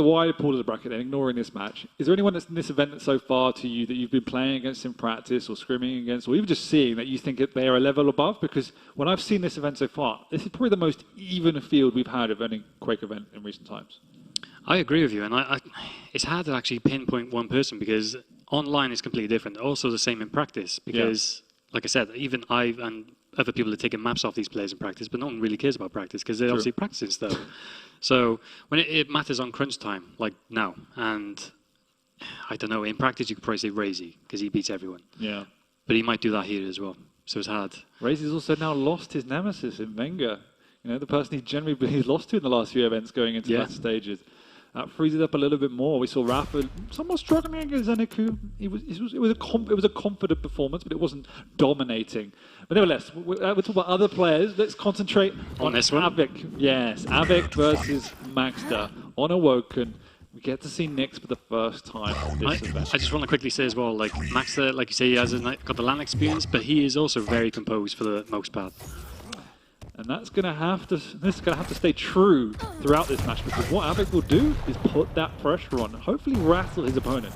wide pool of the bracket and ignoring this match, is there anyone that's in this event so far to you that you've been playing against in practice or scrimming against, or even just seeing that you think that they are a level above? Because when I've seen this event so far, this is probably the most even field we've had of any Quake event in recent times. I agree with you, and it's hard to actually pinpoint one person because online is completely different. Also the same in practice because, like I said, even I and other people are taking maps off these players in practice, but no one really cares about practice because they're obviously practicing stuff. So when it matters on crunch time, like now, and I don't know, in practice you could probably say Razy because he beats everyone. Yeah. But he might do that here as well, so it's hard. Razy's also now lost his nemesis in Wenger. You know, the person he generally lost to in the last few events going into latter stages. That frees it up a little bit more. We saw Rafa somewhat struggling against Zeniku. It was a confident performance, but it wasn't dominating. But nevertheless, we're talking about other players. Let's concentrate on this one. Av3k. Yes, Av3k versus Maxter on Awoken. We get to see Nyx for the first time this event. I just want to quickly say as well, like Maxter, like you say, he has got the LAN experience, but he is also very composed for the most part. And that's going to have to stay true throughout this match, because what Av3k will do is put that pressure on, hopefully rattle his opponent.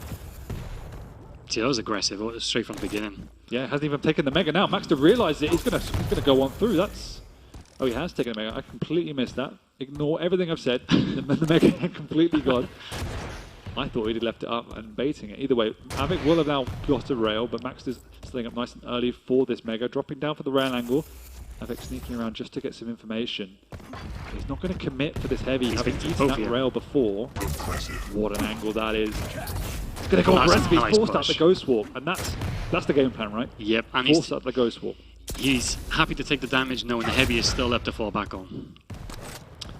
See, that was aggressive, straight from the beginning. Yeah, hasn't even taken the Mega now. Maxter realized it. He's gonna go on through. Oh, he has taken the Mega. I completely missed that. Ignore everything I've said. The Mega completely gone. I thought he'd left it up and baiting it. Either way, Av3k will have now got a rail, but Maxter's staying up nice and early for this Mega, dropping down for the rail angle. Av3k sneaking around just to get some information. He's not going to commit for this heavy, having eaten that rail before. What an angle that is. He's going to go aggressive. He's forced out the Ghost Walk, and that's the game plan, right? Yep. And forced out the Ghost Walk. He's happy to take the damage, knowing the heavy is still up to fall back on.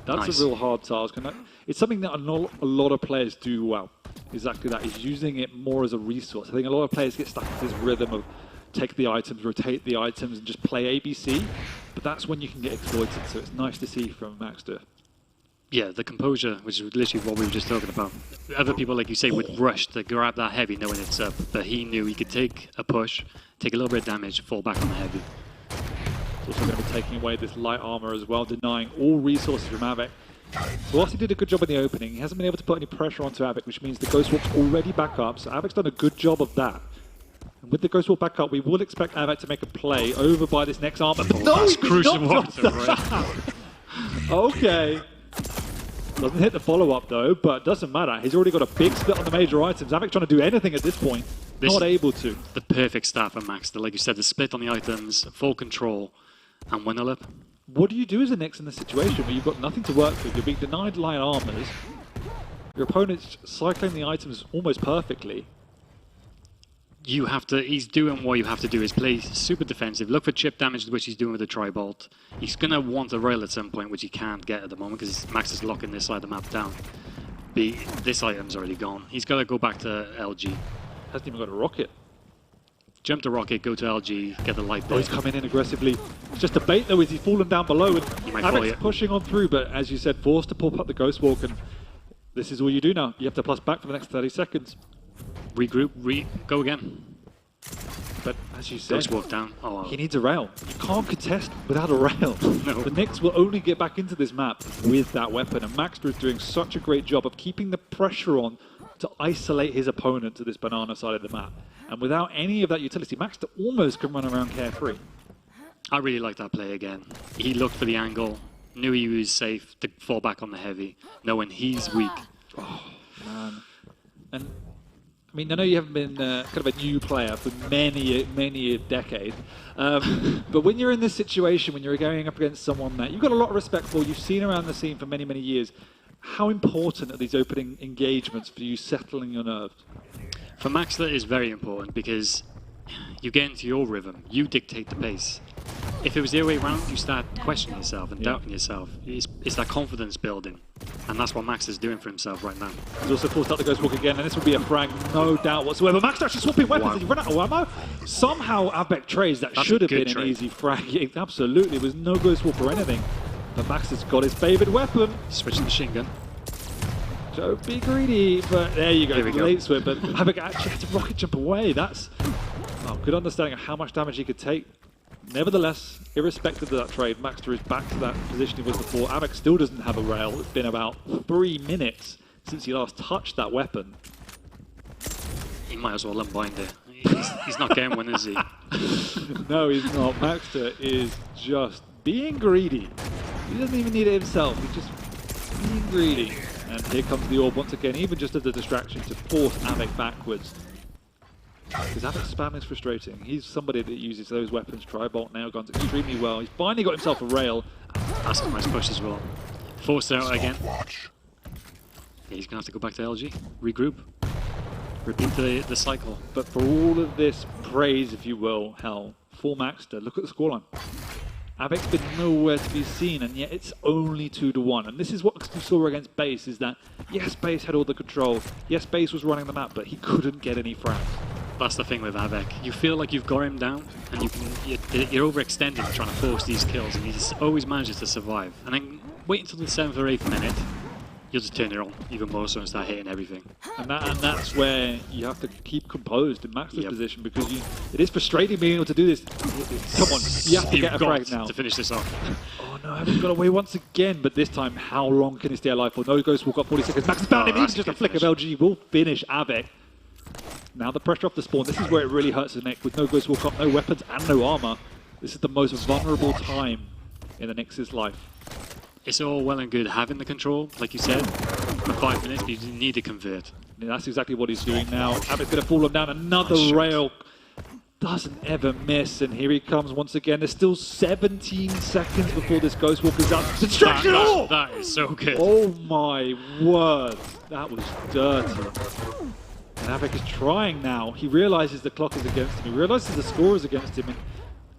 That's a real hard task, and it's something that a lot of players do well. Exactly that. He's using it more as a resource. I think a lot of players get stuck in this rhythm of take the items, rotate the items, and just play ABC. But that's when you can get exploited, so it's nice to see from Maxter. Yeah, the composure, which is literally what we were just talking about. Other people, like you say, would rush to grab that heavy knowing it's up, but he knew he could take a push, take a little bit of damage, fall back on the heavy. He's also going to be taking away this light armor as well, denying all resources from Av3k. So whilst he did a good job in the opening, he hasn't been able to put any pressure onto Av3k, which means the Ghost Walk's already back up, so Av3k's done a good job of that. And with the Ghost Walk back up, we will expect Av3k to make a play over by this next armor. But no, he's crucial water, right? Okay. Doesn't hit the follow-up though, but doesn't matter. He's already got a big split on the major items. Av3k trying to do anything at this point. Not able to. The perfect start for Maxter. Like you said, the split on the items, full control, and 1-0 up. What do you do as a Nyx in this situation where you've got nothing to work with? You're being denied light armors. Your opponent's cycling the items almost perfectly. You have to, he's doing what you have to do, is play super defensive, look for chip damage, which he's doing with the Tri-Bolt. He's going to want a rail at some point, which he can't get at the moment because Max is locking this side of the map down. This item's already gone. He's got to go back to LG. Hasn't even got a rocket. Jump the rocket, go to LG, get the light there. Oh, he's coming in aggressively. It's just a bait though, is he's fallen down below, and Av3k's pushing on through, but as you said, forced to pop up the Ghost Walk, and this is all you do now. You have to plus back for the next 30 seconds. Regroup, go again. But as you said, Ghost Walk down. Oh, wow. He needs a rail. You can't contest without a rail. No. The Nyx will only get back into this map with that weapon, and Maxter is doing such a great job of keeping the pressure on to isolate his opponent to this banana side of the map. And without any of that utility, Maxter almost can run around carefree. I really like that play again. He looked for the angle, knew he was safe to fall back on the heavy, knowing he's weak. Oh, man. And I mean, I know you haven't been kind of a new player for many a decade, but when you're in this situation, when you're going up against someone that you've got a lot of respect for, you've seen around the scene for many years, how important are these opening engagements for you settling your nerves? For Maxter, it's very important because you get into your rhythm, you dictate the pace. If it was the other way around, you start questioning yourself and doubting yourself. It's that confidence building, and that's what Maxter's doing for himself right now. He's also forced out the Ghost Walk again, and this will be a frag, no doubt whatsoever. Maxter actually swapping weapons, he ran out of ammo. Somehow Av3k trades, that should have been an easy frag. Yeah, absolutely, there was no Ghost Walk or anything. But Maxter's got his favoured weapon. Switch to the machine gun. Don't be greedy, but there you go, late swim, but Av3k actually had to rocket jump away. That's good understanding of how much damage he could take. Nevertheless, irrespective of that trade, Maxter is back to that position he was before. Av3k still doesn't have a rail. It's been about 3 minutes since he last touched that weapon. He might as well unbind it. He's not getting one, is he? No, he's not. Maxter is just being greedy. He doesn't even need it himself. He's just being greedy. And here comes the orb once again, even just as a distraction to force Av3k backwards. Because Av3k's spam is frustrating. He's somebody that uses those weapons, Tri-Bolt, nail guns, extremely well. He's finally got himself a rail. That's a nice push as well. Forced out again. Yeah, he's going to have to go back to LG, regroup, repeat the cycle. But for all of this praise, if you will, hell, for Maxter, look at the scoreline. Av3k's been nowhere to be seen, and yet it's only 2-1. And this is what we saw against Base, is that, yes, Base had all the control, yes, Base was running the map, but he couldn't get any frags. That's the thing with Av3k. You feel like you've got him down, and you're overextending trying to force these kills, and he just always manages to survive. And then wait until the 7th or 8th minute, you'll just turn it on even more so and start hitting everything. And that's where you have to keep composed in Maxter's position, because it is frustrating being able to do this. Come on, you have to get a frag now. To finish this off. Oh no, Av3k's got away once again, but this time, how long can he stay alive for? No Ghost Walk up 40 seconds. Maxter's found him, even just a flick of LG will finish Av3k. Now the pressure off the spawn, this is where it really hurts his neck. With no Ghost Walk up, no weapons and no armor, this is the most vulnerable time in the Nyx's life. It's all well and good having the control, like you said, for 5 minutes, but you need to convert. Yeah, that's exactly what he's doing now. Av3k's going to fall him down. Another rail. Doesn't ever miss, and here he comes once again. There's still 17 seconds before this Ghost Walk is up. Distraction! That is so good. Oh my word. That was dirty. And Av3k is trying now. He realizes the clock is against him. He realizes the score is against him. And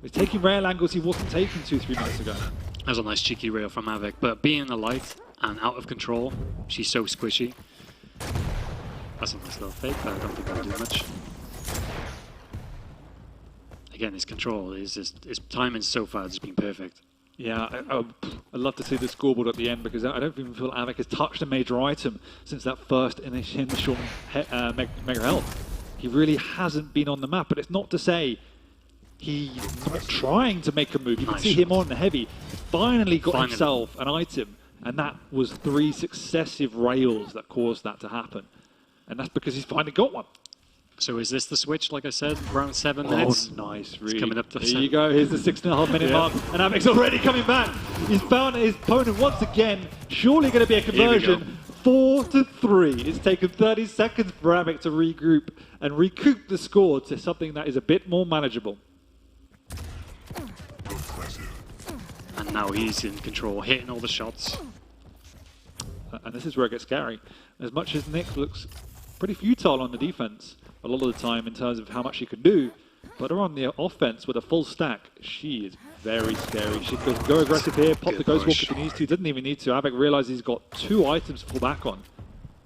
he's taking rail angles he wasn't taking 2-3 minutes ago. That was a nice cheeky rail from Av3k, but being alight and out of control, she's so squishy. That's a nice little fake, but I don't think that'll do much. Again, his control, his timing so far has just been perfect. Yeah, I'd love to see the scoreboard at the end, because I don't even feel Av3k has touched a major item since that first initial mega health. He really hasn't been on the map, but it's not to say he's not trying to make a move. You can see him on the heavy. He finally got himself an item, and that was 3 successive rails that caused that to happen. And that's because he's finally got one. So is this the switch, like I said, around 7 minutes? Oh, nice read. It's coming up to Here you go, here's the 6.5 minute mark, and Av3k's already coming back. He's found his opponent once again. Surely going to be a conversion. 4-3. It's taken 30 seconds for Av3k to regroup and recoup the score to something that is a bit more manageable. And now he's in control, hitting all the shots. And this is where it gets scary. As much as Nyx looks pretty futile on the defense a lot of the time in terms of how much she can do, but on the offense with a full stack, she is very scary. She could go aggressive here, pop the Ghost Walk if he needs to, doesn't even need to. Av3k realizes he's got 2 items to fall back on.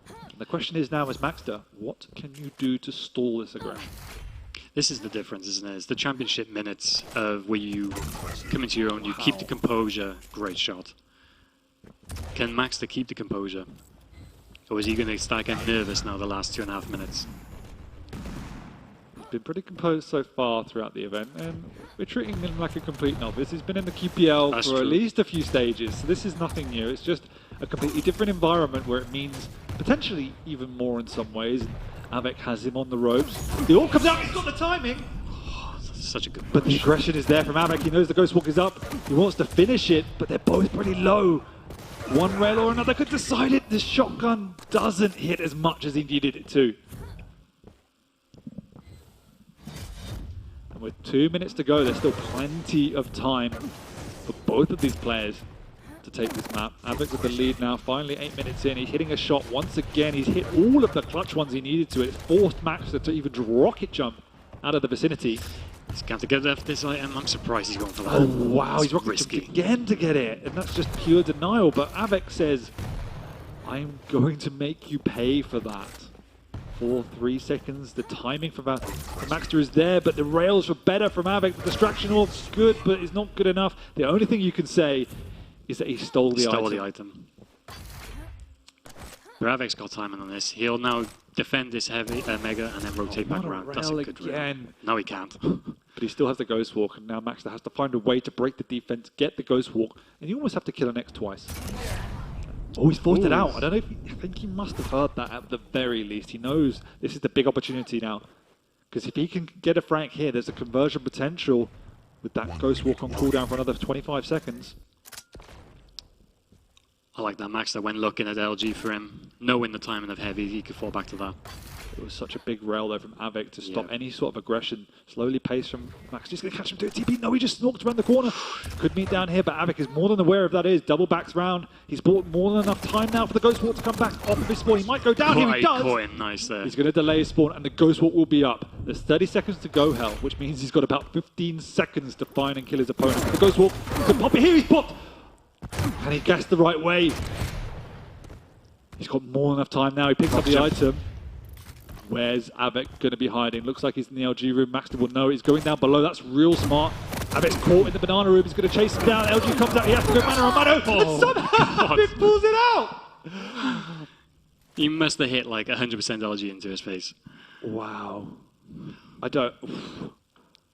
And the question is now, as Maxter, what can you do to stall this aggression? This is the difference, isn't it? It's the championship minutes of where you come into your own, you keep the composure, great shot. Can Maxter keep the composure? Or is he going to start getting nervous now the last 2.5 minutes? He's been pretty composed so far throughout the event, and we're treating him like a complete novice. He's been in the QPL for at least a few stages, so this is nothing new. It's just a completely different environment where it means potentially even more in some ways. Av3k has him on the ropes. The all comes out, he's got the timing! Such a good push. But the aggression is there from Av3k. He knows the Ghost Walk is up. He wants to finish it, but they're both pretty low. One rail or another could decide it. The shotgun doesn't hit as much as he needed it to. And with 2 minutes to go, there's still plenty of time for both of these players to take this map. Av3k with the lead now, finally 8 minutes in. He's hitting a shot once again. He's hit all of the clutch ones he needed to. It's forced Maxter to even rocket jump out of the vicinity. He's going to get left this item. I'm surprised he's going for that. Oh wow, he's rocket jumped again to get it. And that's just pure denial. But Av3k says, I'm going to make you pay for that. 3 seconds. The timing for Maxter is there, but the rails were better from Av3k. The distraction orb's good, but it's not good enough. The only thing you can say is that he stole the item. Av3k's got timing on this. He'll now defend this heavy mega and then rotate back around. That's a good rail. No, he can't. But he still has the Ghost Walk, and now Maxter has to find a way to break the defense, get the Ghost Walk, and you almost have to kill an X twice. Oh, he's forced it out. I don't know if I think he must have heard that at the very least. He knows this is the big opportunity now. Because if he can get a Frank here, there's a conversion potential with that Ghost Walk on cooldown for another 25 seconds. I like that Maxter when looking at LG for him, knowing the timing of heavy, he could fall back to that. It was such a big rail there from Av3k to stop any sort of aggression. Slowly paced from Max. Just going to catch him to a TP. No, he just snorked around the corner. Could meet down here, but Av3k is more than aware of that. Is double backs round. He's bought more than enough time now for the Ghost Walk to come back off of his spawn. He might go down here. He does. Caught him nice there. He's going to delay his spawn, and the Ghost Walk will be up. There's 30 seconds to go, Hell, which means he's got about 15 seconds to find and kill his opponent. The Ghost Walk could pop it here. He's popped. And he guessed the right way. He's got more than enough time now. He picks up the item. Where's Av3k going to be hiding? Looks like he's in the LG room. Maxter will know he's going down below. That's real smart. Av3k's caught in the banana room. He's going to chase him down. LG comes out. He has to go mano a mano. And somehow Av3k pulls it out. He must have hit like 100% LG into his face. Wow. I don't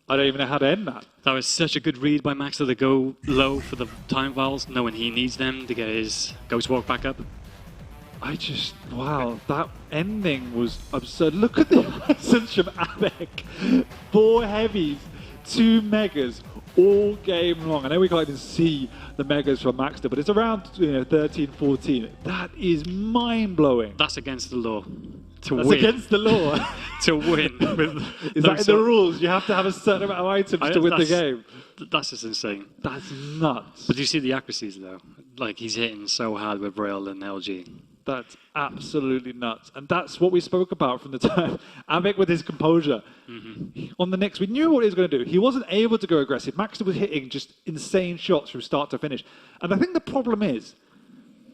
even know how to end that. That was such a good read by Maxter to go low for the time vials, knowing he needs them to get his Ghost Walk back up. Wow, that ending was absurd. Look at the essence from Av3k. 4 heavies, 2 megas, all game long. I know we can't even see the megas from Maxter, but it's around 13, 14. That is mind-blowing. That's against the law. That's against the law. To win. Is that in the rules? You have to have a certain amount of items to win the game. That's just insane. That's nuts. But do you see the accuracies, though? Like, he's hitting so hard with Rail and LG. That's absolutely nuts. And that's what we spoke about from the time. Av3k with his composure. On the Knicks, we knew what he was going to do. He wasn't able to go aggressive. Maxter was hitting just insane shots from start to finish. And I think the problem is,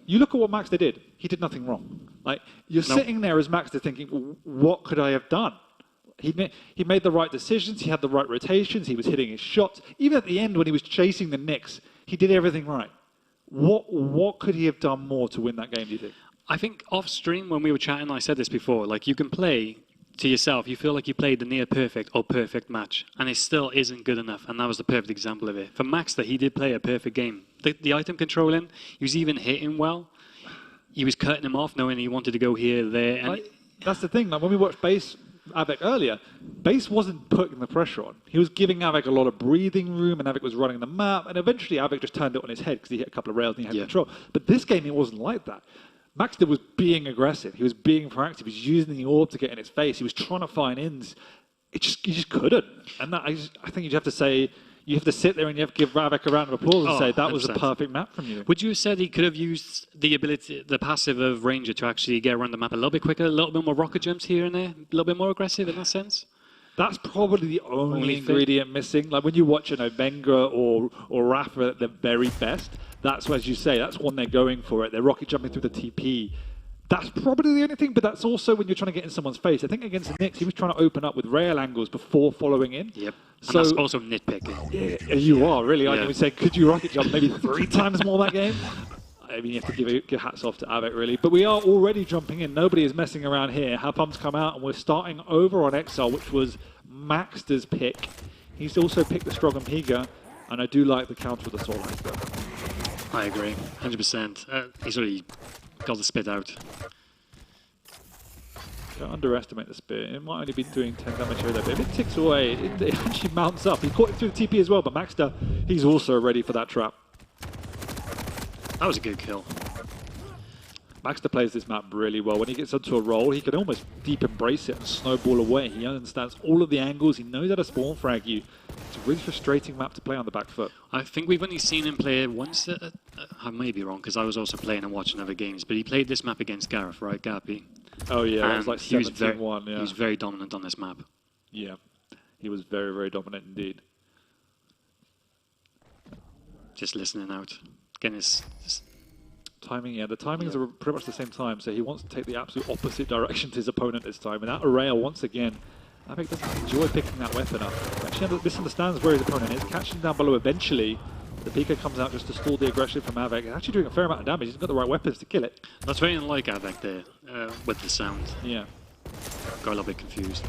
you look at what Maxter did. He did nothing wrong. Like, you're sitting there as Maxter thinking, what could I have done? He made the right decisions. He had the right rotations. He was hitting his shots. Even at the end when he was chasing the Knicks, he did everything right. What could he have done more to win that game, do you think? I think off stream when we were chatting, I said this before, like you can play to yourself, you feel like you played the near perfect or perfect match, and it still isn't good enough, and that was the perfect example of it. For Maxter, he did play a perfect game. The item controlling, he was even hitting well. He was cutting him off, knowing he wanted to go here, there. And that's the thing, like when we watched Base Av3k earlier, Base wasn't putting the pressure on. He was giving Av3k a lot of breathing room, and Av3k was running the map, and eventually Av3k just turned it on his head because he hit a couple of rails and he had control. But this game, it wasn't like that. Maxter was being aggressive. He was being proactive. He was using the orb to get in his face. He was trying to find ins. He just couldn't. And that, I think you have to say, you have to sit there and you have to give Av3k a round of applause and say that 100%. Was a perfect map from you. Would you have said he could have used the ability, the passive of Ranger to actually get around the map a little bit quicker, a little bit more rocket jumps here and there, a little bit more aggressive in that sense? That's probably the only ingredient missing. Like when you watch Venga or Rafa at their very best, that's, as you say, that's when they're going for it. They're rocket jumping through the TP. That's probably the only thing, but that's also when you're trying to get in someone's face. I think against the Knicks, he was trying to open up with rail angles before following in. Yep. So, and that's also nitpicking. Yeah, you are, really. I would say, could you rocket jump maybe 3 times more that game? I mean, you have to give hats off to Av3k, really. But we are already jumping in. Nobody is messing around here. Hapum's come out, and we're starting over on Exile, which was Maxter's pick. He's also picked the Strong Piga, and I do like the counter with the Soul Master. I agree, 100%. He's already got the spit out. Don't underestimate the spear. It might only be doing 10 damage here, though, but if it ticks away, it actually mounts up. He caught it through the TP as well, but Maxter, he's also ready for that trap. That was a good kill. Maxter plays this map really well. When he gets onto a roll, he can almost deep embrace it and snowball away. He understands all of the angles. He knows how to spawn frag you. It's a really frustrating map to play on the back foot. I think we've only seen him play it once. I may be wrong, because I was also playing and watching other games, but he played this map against Gareth, right, Gappy? Oh, yeah, it was like 17-1, yeah. He was very dominant on this map. Yeah, he was very, very dominant indeed. Just listening out. Again, his timing, yeah, the timings are pretty much the same time, so he wants to take the absolute opposite direction to his opponent this time. And that Arrail, once again, Av3k doesn't enjoy picking that weapon up. Actually misunderstands where his opponent is, catching him down below eventually. The Pika comes out just to stall the aggression from Av3k. He's actually doing a fair amount of damage. He's got the right weapons to kill it. That's very unlike Av3k there, with the sound. Yeah. Got a little bit confused.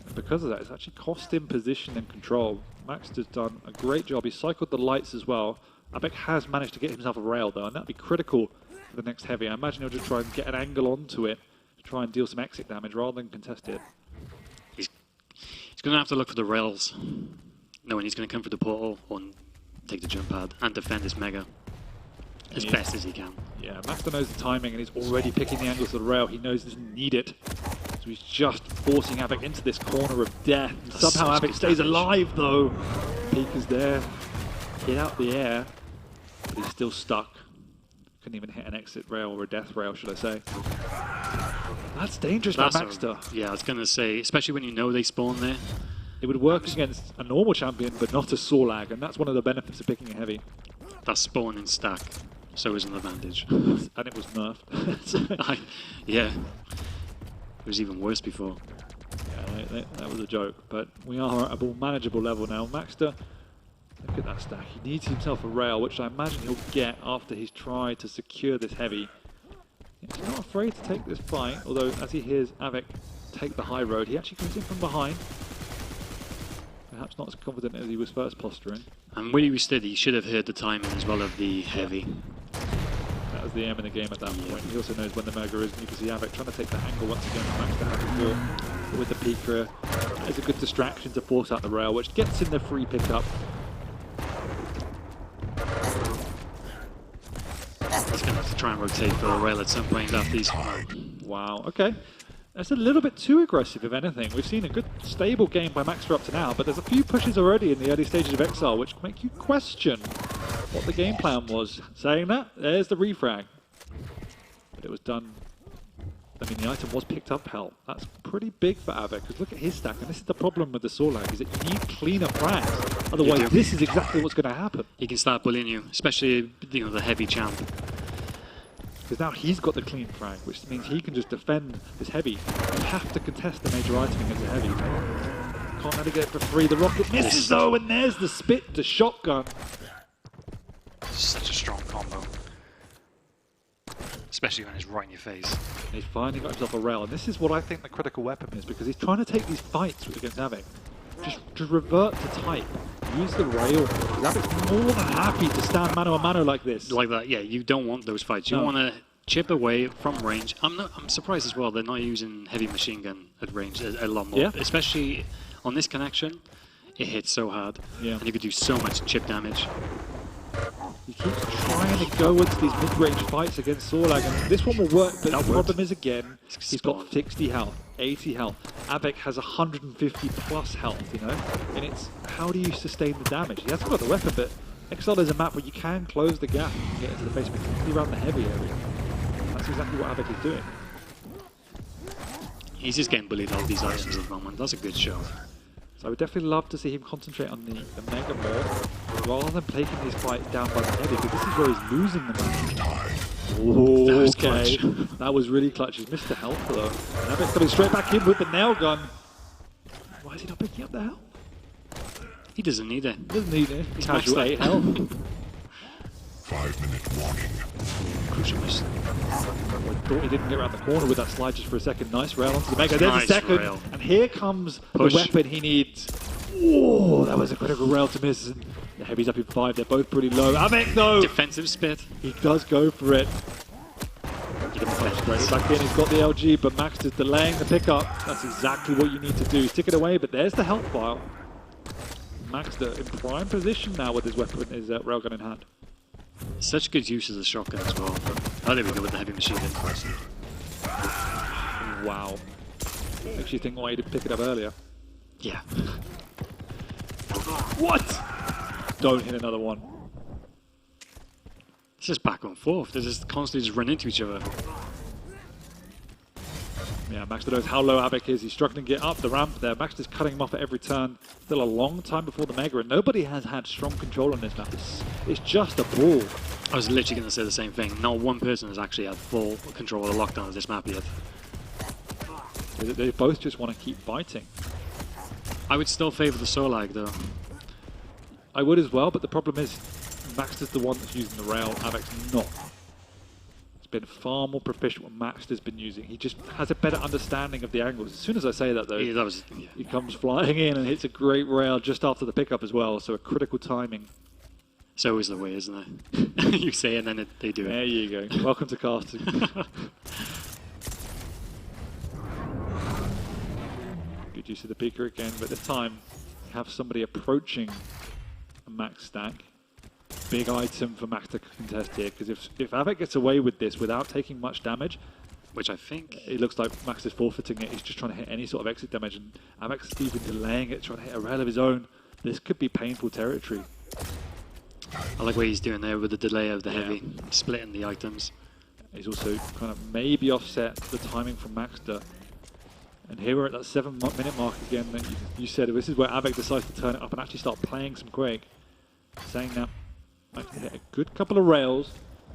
And because of that, it's actually cost him position and control. Maxter's done a great job. He cycled the lights as well. Av3k has managed to get himself a rail though, and that'd be critical for the next heavy. I imagine he'll just try and get an angle onto it to try and deal some exit damage rather than contest it. He's going to have to look for the rails, knowing he's going to come for the portal or take the jump pad and defend this mega as best as he can. Yeah, Maxter knows the timing and he's already picking the angles of the rail. He knows he doesn't need it. So he's just forcing Av3k into this corner of death. And somehow Av3k stays alive though. Peek is there. Get out the air. But he's still stuck. Couldn't even hit an exit rail or a death rail, should I say. That's dangerous for Maxter. Yeah, I was going to say, especially when you know they spawn there. It would work against a normal champion, but not a Sorlag, and that's one of the benefits of picking a heavy. That spawn in stack, so is an advantage. And it was nerfed. Yeah, it was even worse before. Yeah, that was a joke, but we are at a more manageable level now. Maxter, look at that stack. He needs himself a rail, which I imagine he'll get after he's tried to secure this heavy. He's not afraid to take this fight, although as he hears Av3k take the high road, he actually comes in from behind. Perhaps not as confident as he was first posturing. And when he was steady, he should have heard the timing as well of the heavy. That was the aim in the game at that point. He also knows when the mega is, and you can see Av3k trying to take that angle once again from Maxter had before. With the peeker, it's a good distraction to force out the rail, which gets in the free pickup. He's going to have to try and rotate for a rail at some point after these. Wow, okay. That's a little bit too aggressive, if anything. We've seen a good, stable game by Maxter up to now, but there's a few pushes already in the early stages of Exile, which make you question what the game plan was. Saying that, there's the refrag. But it was done. I mean, the item was picked up, hell. That's pretty big for Av3k, because look at his stack, and this is the problem with the Sorlag, is that you need cleaner frags. Otherwise, this is exactly what's going to happen. He can start bullying you, especially the heavy champ. Because now he's got the clean frag, which means he can just defend this heavy. You have to contest the major item against a heavy. Can't let it get it for free. The rocket misses though, and there's the spit to shotgun. Such a strong combo. Especially when it's right in your face. He's finally got himself a rail, and this is what I think the critical weapon is, because he's trying to take these fights against Av3k. Just revert to type. Use the rail. Av3k's more than happy to stand mano a mano like this. Like that, yeah. You don't want those fights. You want to chip away from range. I'm surprised as well they're not using heavy machine gun at range a lot more. Yeah. Especially on this connection, it hits so hard. Yeah. And you could do so much chip damage. He keeps trying to go into these mid-range fights against Sorlag, and this one will work, but the problem is, again, he's got 60 health, 80 health. Avik has 150 plus health, you know? And it's, how do you sustain the damage? He hasn't got the weapon, but Exile is a map where you can close the gap and get into the face, particularly around the heavy area. That's exactly what Avik is doing. He's just getting bullied out of these items at the moment. That's a good show. So I would definitely love to see him concentrate on the Mega more, rather than taking these fights down by the heavy, because this is where he's losing them. Oh, okay. That was really clutch. He's missed the health though. And Avik coming straight back in with the nail gun. Why is he not picking up the health? He doesn't need it. He doesn't need it. He's casual 8 health. 5-minute warning. Crucial miss. I thought he didn't get around the corner with that slide just for a second. Nice rail onto the Mega. There's a second. Rail. And here comes the weapon he needs. Oh, that was a critical rail to miss. And the heavy's up in 5. They're both pretty low. Avik though. Defensive spit. He does go for it. Straight back in. He's got the LG, but Maxter's delaying the pickup. That's exactly what you need to do. Stick it away, but there's the health file. Maxter in prime position now with his weapon, his railgun in hand. Such good use as a shotgun as well. Oh, there we go with the heavy machine gun. Wow. Makes you think why he didn't pick it up earlier. Yeah. What? Don't hit another one. It's just back and forth. They just constantly just run into each other. Yeah, Maxter knows how low Avik is. He's struggling to get up the ramp there. Maxter's cutting him off at every turn. Still a long time before the Mega, and nobody has had strong control on this map. It's just a ball. I was literally going to say the same thing. Not one person has actually had full control of the lockdown of this map yet. They both just want to keep fighting. I would still favour the Sorlag though. I would as well, but the problem is Maxter's the one that's using the rail, Avik's not. Been far more proficient what Maxter's been using. He just has a better understanding of the angles. As soon as I say that though, he comes flying in and hits a great rail just after the pickup as well, so a critical timing. So is the way, isn't it? You say it and then they do it. There you go. Welcome to casting. Good use of the peeker again, but this time you have somebody approaching a max stack. Big item for Max to contest here, because if Av3k gets away with this without taking much damage, which I think it looks like Max is forfeiting it. He's just trying to hit any sort of exit damage, and Av3k's even delaying it, trying to hit a rail of his own. This could be painful territory. I like what he's doing there with the delay of the heavy, splitting the items. He's also kind of maybe offset the timing from Maxter. And here we're at that 7-minute mark again that you said. This is where Av3k decides to turn it up and actually start playing some Quake. Saying that I can hit a good couple of rails.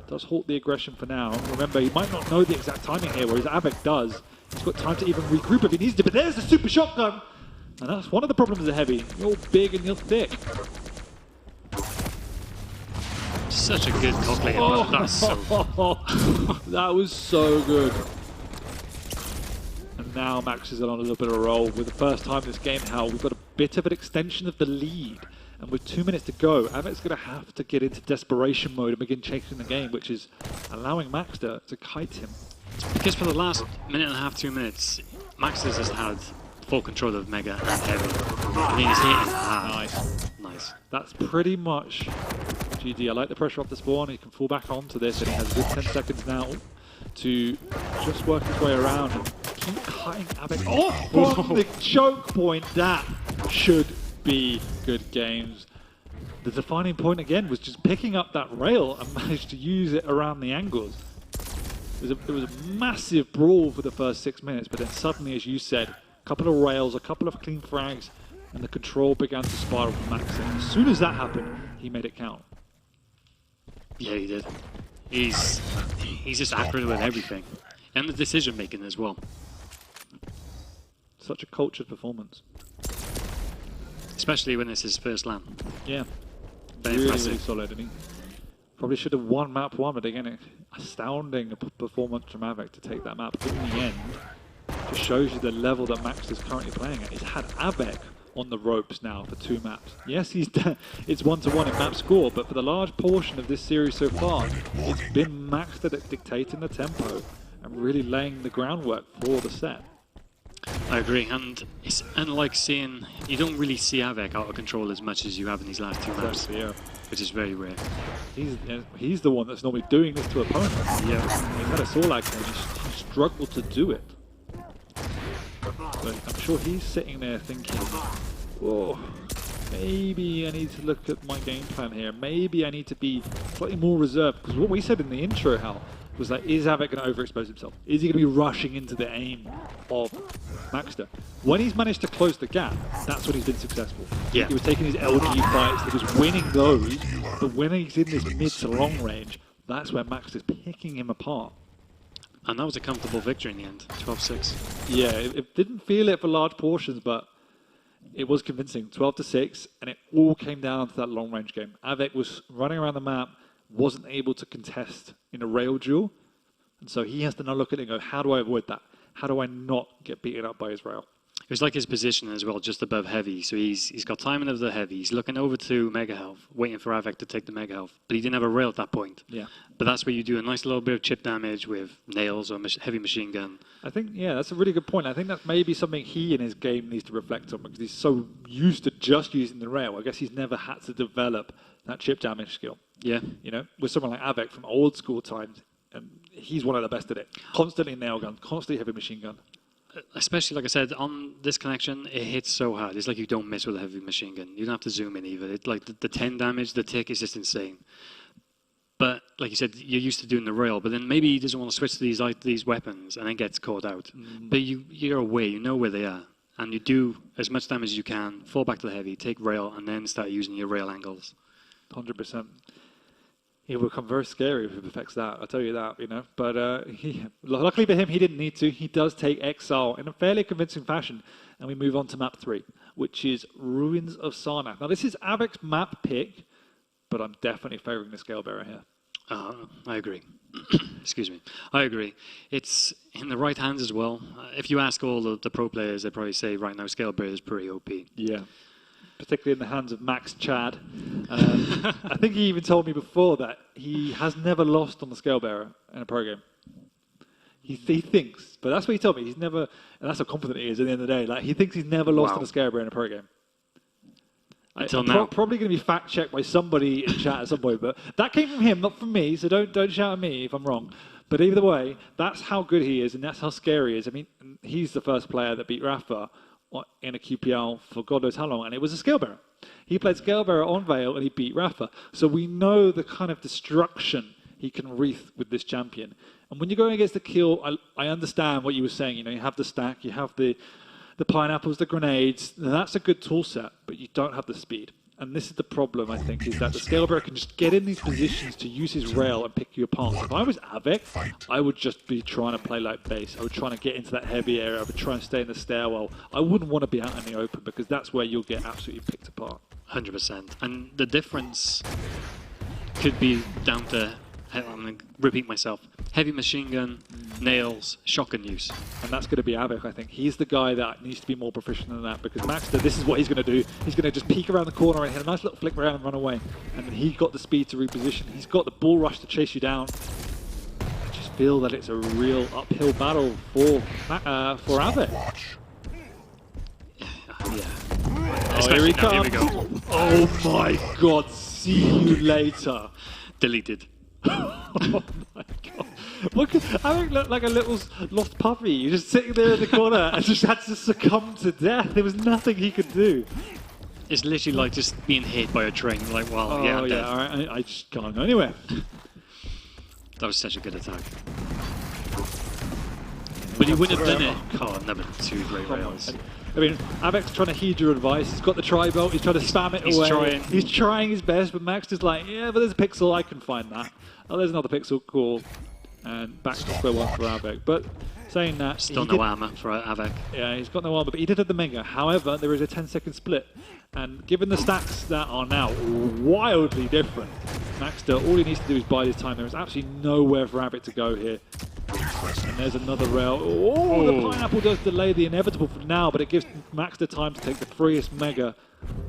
Does halt the aggression for now. Remember, he might not know the exact timing here, whereas Av3k does. He's got time to even regroup if he needs to, but there's the super shotgun! And that's one of the problems of heavy. You're big and you're thick. Such a good calculated Oh, that's so... that was so good. And now Max is on a little bit of a roll. With the first time this game, how we've got a bit of an extension of the lead. And with 2 minutes to go, Av3k's going to have to get into desperation mode and begin chasing the game, which is allowing Maxter to kite him. Because for the last minute and a half, 2 minutes, Maxter's just had full control of Mega and Heavy. I mean, he's hitting hard. Nice. Nice. That's pretty much GG. I like the pressure off the spawn. He can fall back onto this, and he has a good 10 seconds now to just work his way around and keep cutting Av3k off from the choke point. That should be good games. The defining point again was just picking up that rail and managed to use it around the angles. It was a massive brawl for the first 6 minutes, but then suddenly, as you said, a couple of rails, a couple of clean frags, and the control began to spiral for Max. And as soon as that happened, he made it count. Yeah, he did. He's just accurate with everything. And the decision making as well. Such a cultured performance. Especially when it's his first LAN. Yeah. Very really, impressive. really solid. And he probably should have won map 1, but again, astounding performance from Av3k to take that map in the end. Just shows you the level that Max is currently playing at. He's had Av3k on the ropes now for 2 maps. Yes, it's 1-1 in map score, but for the large portion of this series so far, it's been Maxter that's dictating the tempo and really laying the groundwork for the set. I agree, and it's unlike seeing, you don't really see Av3k out of control as much as you have in these last 2 maps, Yeah. which is very rare. He's the one that's normally doing this to opponents. Yeah. He's had a saw lag and he struggled to do it. But I'm sure he's sitting there thinking, oh, maybe I need to look at my game plan here. Maybe I need to be slightly more reserved. Because what we said in the intro, Hal, was like, is Av3k going to overexpose himself? Is he going to be rushing into the aim of Maxter? When he's managed to close the gap, that's when he's been successful. Yeah. He was taking his LG fights, he was winning those, but when he's in this mid to long range, that's where Maxter's picking him apart. And that was a comfortable victory in the end, 12-6. Yeah, it didn't feel it for large portions, but it was convincing. 12-6, and it all came down to that long-range game. Av3k was running around the map, wasn't able to contest in a rail duel, and so he has to now look at it and go, how do I avoid that? How do I not get beaten up by his rail? It was like his position as well, just above heavy. So he's got timing of the heavy. He's looking over to Mega Health, waiting for Av3k to take the Mega Health. But he didn't have a rail at that point. Yeah. But that's where you do a nice little bit of chip damage with nails or heavy machine gun. I think, yeah, that's a really good point. I think that's maybe something he in his game needs to reflect on, because he's so used to just using the rail. I guess he's never had to develop that chip damage skill. Yeah. You know, with someone like Av3k from old school times, and he's one of the best at it. Constantly nail gun, constantly heavy machine gun. Especially, like I said, on this connection, it hits so hard. It's like you don't miss with a heavy machine gun. You don't have to zoom in either. It, like the 10 damage, the tick is just insane. But like you said, you're used to doing the rail, but then maybe he doesn't want to switch to these weapons and then gets caught out. But you're aware, you know where they are. And you do as much damage as you can, fall back to the heavy, take rail, and then start using your rail angles. 100%. It will become very scary if it affects that, I'll tell you that, you know. But luckily for him, he didn't need to. He does take Exile in a fairly convincing fashion. And we move on to map 3, which is Ruins of Sarnath. Now, this is Av3k's map pick, but I'm definitely favouring the Scalebearer here. I agree. Excuse me. I agree. It's in the right hands as well. If you ask all the pro players, they probably say right now Scalebearer is pretty OP. Yeah. particularly in the hands of Max Chad. I think he even told me before that he has never lost on the Scale Bearer in a pro game. He thinks, but that's what he told me. He's never, and that's how confident he is at the end of the day. Like, he thinks he's never lost on a Scale Bearer in a pro game. Until now. Probably going to be fact-checked by somebody in chat at some point, but that came from him, not from me, so don't shout at me if I'm wrong. But either way, that's how good he is, and that's how scary he is. I mean, he's the first player that beat Rafa in a QPL for God knows how long, and it was a Scale Bearer. He played Scale Bearer on Veil, and he beat Rafa. So we know the kind of destruction he can wreath with this champion. And when you're going against the kill, I understand what you were saying. You know, you have the stack, you have the pineapples, the grenades. That's a good tool set, but you don't have the speed. And this is the problem, I think, is that the Scale Bearer can just get in these positions to use his rail and pick you apart. So if I was Av3k, I would just be trying to play like base. I would try to get into that heavy area. I would try and stay in the stairwell. I wouldn't want to be out in the open because that's where you'll get absolutely picked apart. 100%. And the difference could be down to, I'm going to repeat myself, heavy machine gun, nails, shotgun use. And that's going to be Av3k, I think. He's the guy that needs to be more proficient than that because Maxter, this is what he's going to do. He's going to just peek around the corner and hit a nice little flick around and run away. And then he's got the speed to reposition. He's got the bull rush to chase you down. I just feel that it's a real uphill battle for Av3k. Yeah. Oh, here he comes. Here we go. Oh my God, see you later. Deleted. Oh my God. Look, I look like a little lost puppy. You're just sitting there in the corner and just had to succumb to death. There was nothing he could do. It's literally like just being hit by a train. Like, well, Oh yeah, I'm dead. all right. I just can't go anywhere. That was such a good attack. But he wouldn't have done it. Oh, another 2 great rails. I mean, Av3k's trying to heed your advice. He's got the tri-belt. He's trying to spam it away. He's trying his best, but Max is like, yeah, but there's a pixel. I can find that. Oh, there's another pixel. Cool. And back to square one for Av3k. But saying that... Still no armor for Av3k. Yeah, he's got no armor, but he did have the Mega. However, there is a 10-second split. And given the stacks that are now wildly different, Maxter, all he needs to do is bide his time. There is absolutely nowhere for Av3k to go here. And there's another rail. Oh, the pineapple does delay the inevitable for now, but it gives Maxter time to take the freest Mega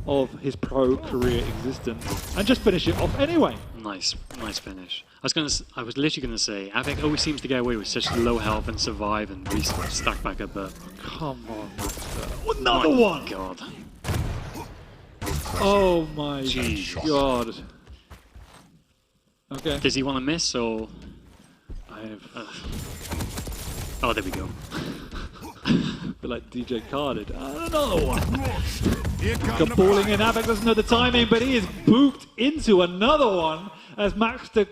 of his pro career existence and just finish it off anyway. Nice finish. I was literally gonna say, Av3k always seems to get away with such low health and survive and stack back up, but come on, Maxter. Another one! God. Oh my Jeez. God. Okay. Does he want to miss or? Oh, there we go. Bit like DJ Khaled. Another one. Got balling in. Av3k doesn't know the timing, but he is booped into another one as Maxter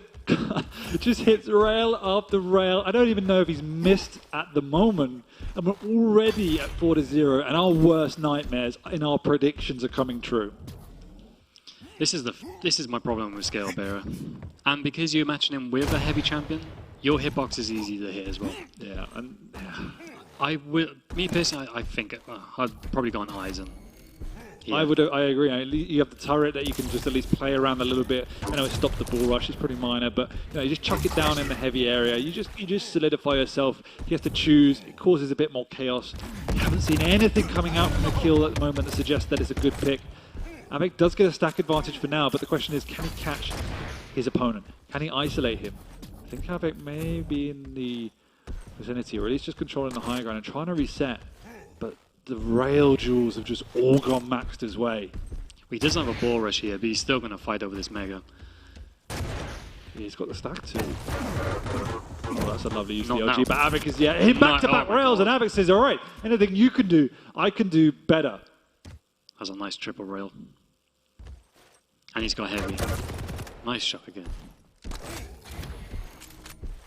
just hits rail after rail. I don't even know if he's missed at the moment. And we're already at 4-0, and our worst nightmares in our predictions are coming true. This is my problem with Scale Bearer. And because you're matching him with a heavy champion, your hitbox is easy to hit as well. Yeah, and me personally, I think I'd probably go on Eisen. Yeah. I agree. You have the turret that you can just at least play around a little bit. I know it stopped the ball rush; it's pretty minor, but you just chuck it down in the heavy area. You just solidify yourself. He has to choose. It causes a bit more chaos. You haven't seen anything coming out from the kill at the moment that suggests that it's a good pick. Av3k does get a stack advantage for now, but the question is, can he catch his opponent? Can he isolate him? I think Av3k may be in the vicinity, or at least just controlling the high ground and trying to reset. But the rail jewels have just all gone Maxter's way. He doesn't have a ball rush here, but he's still going to fight over this Mega. Yeah, he's got the stack too. Oh, that's a lovely use of Not the OG, now. but Av3k is hit back-to-back rails, and Av3k says, all right, anything you can do, I can do better. That's a nice triple rail. And he's got heavy. Nice shot again.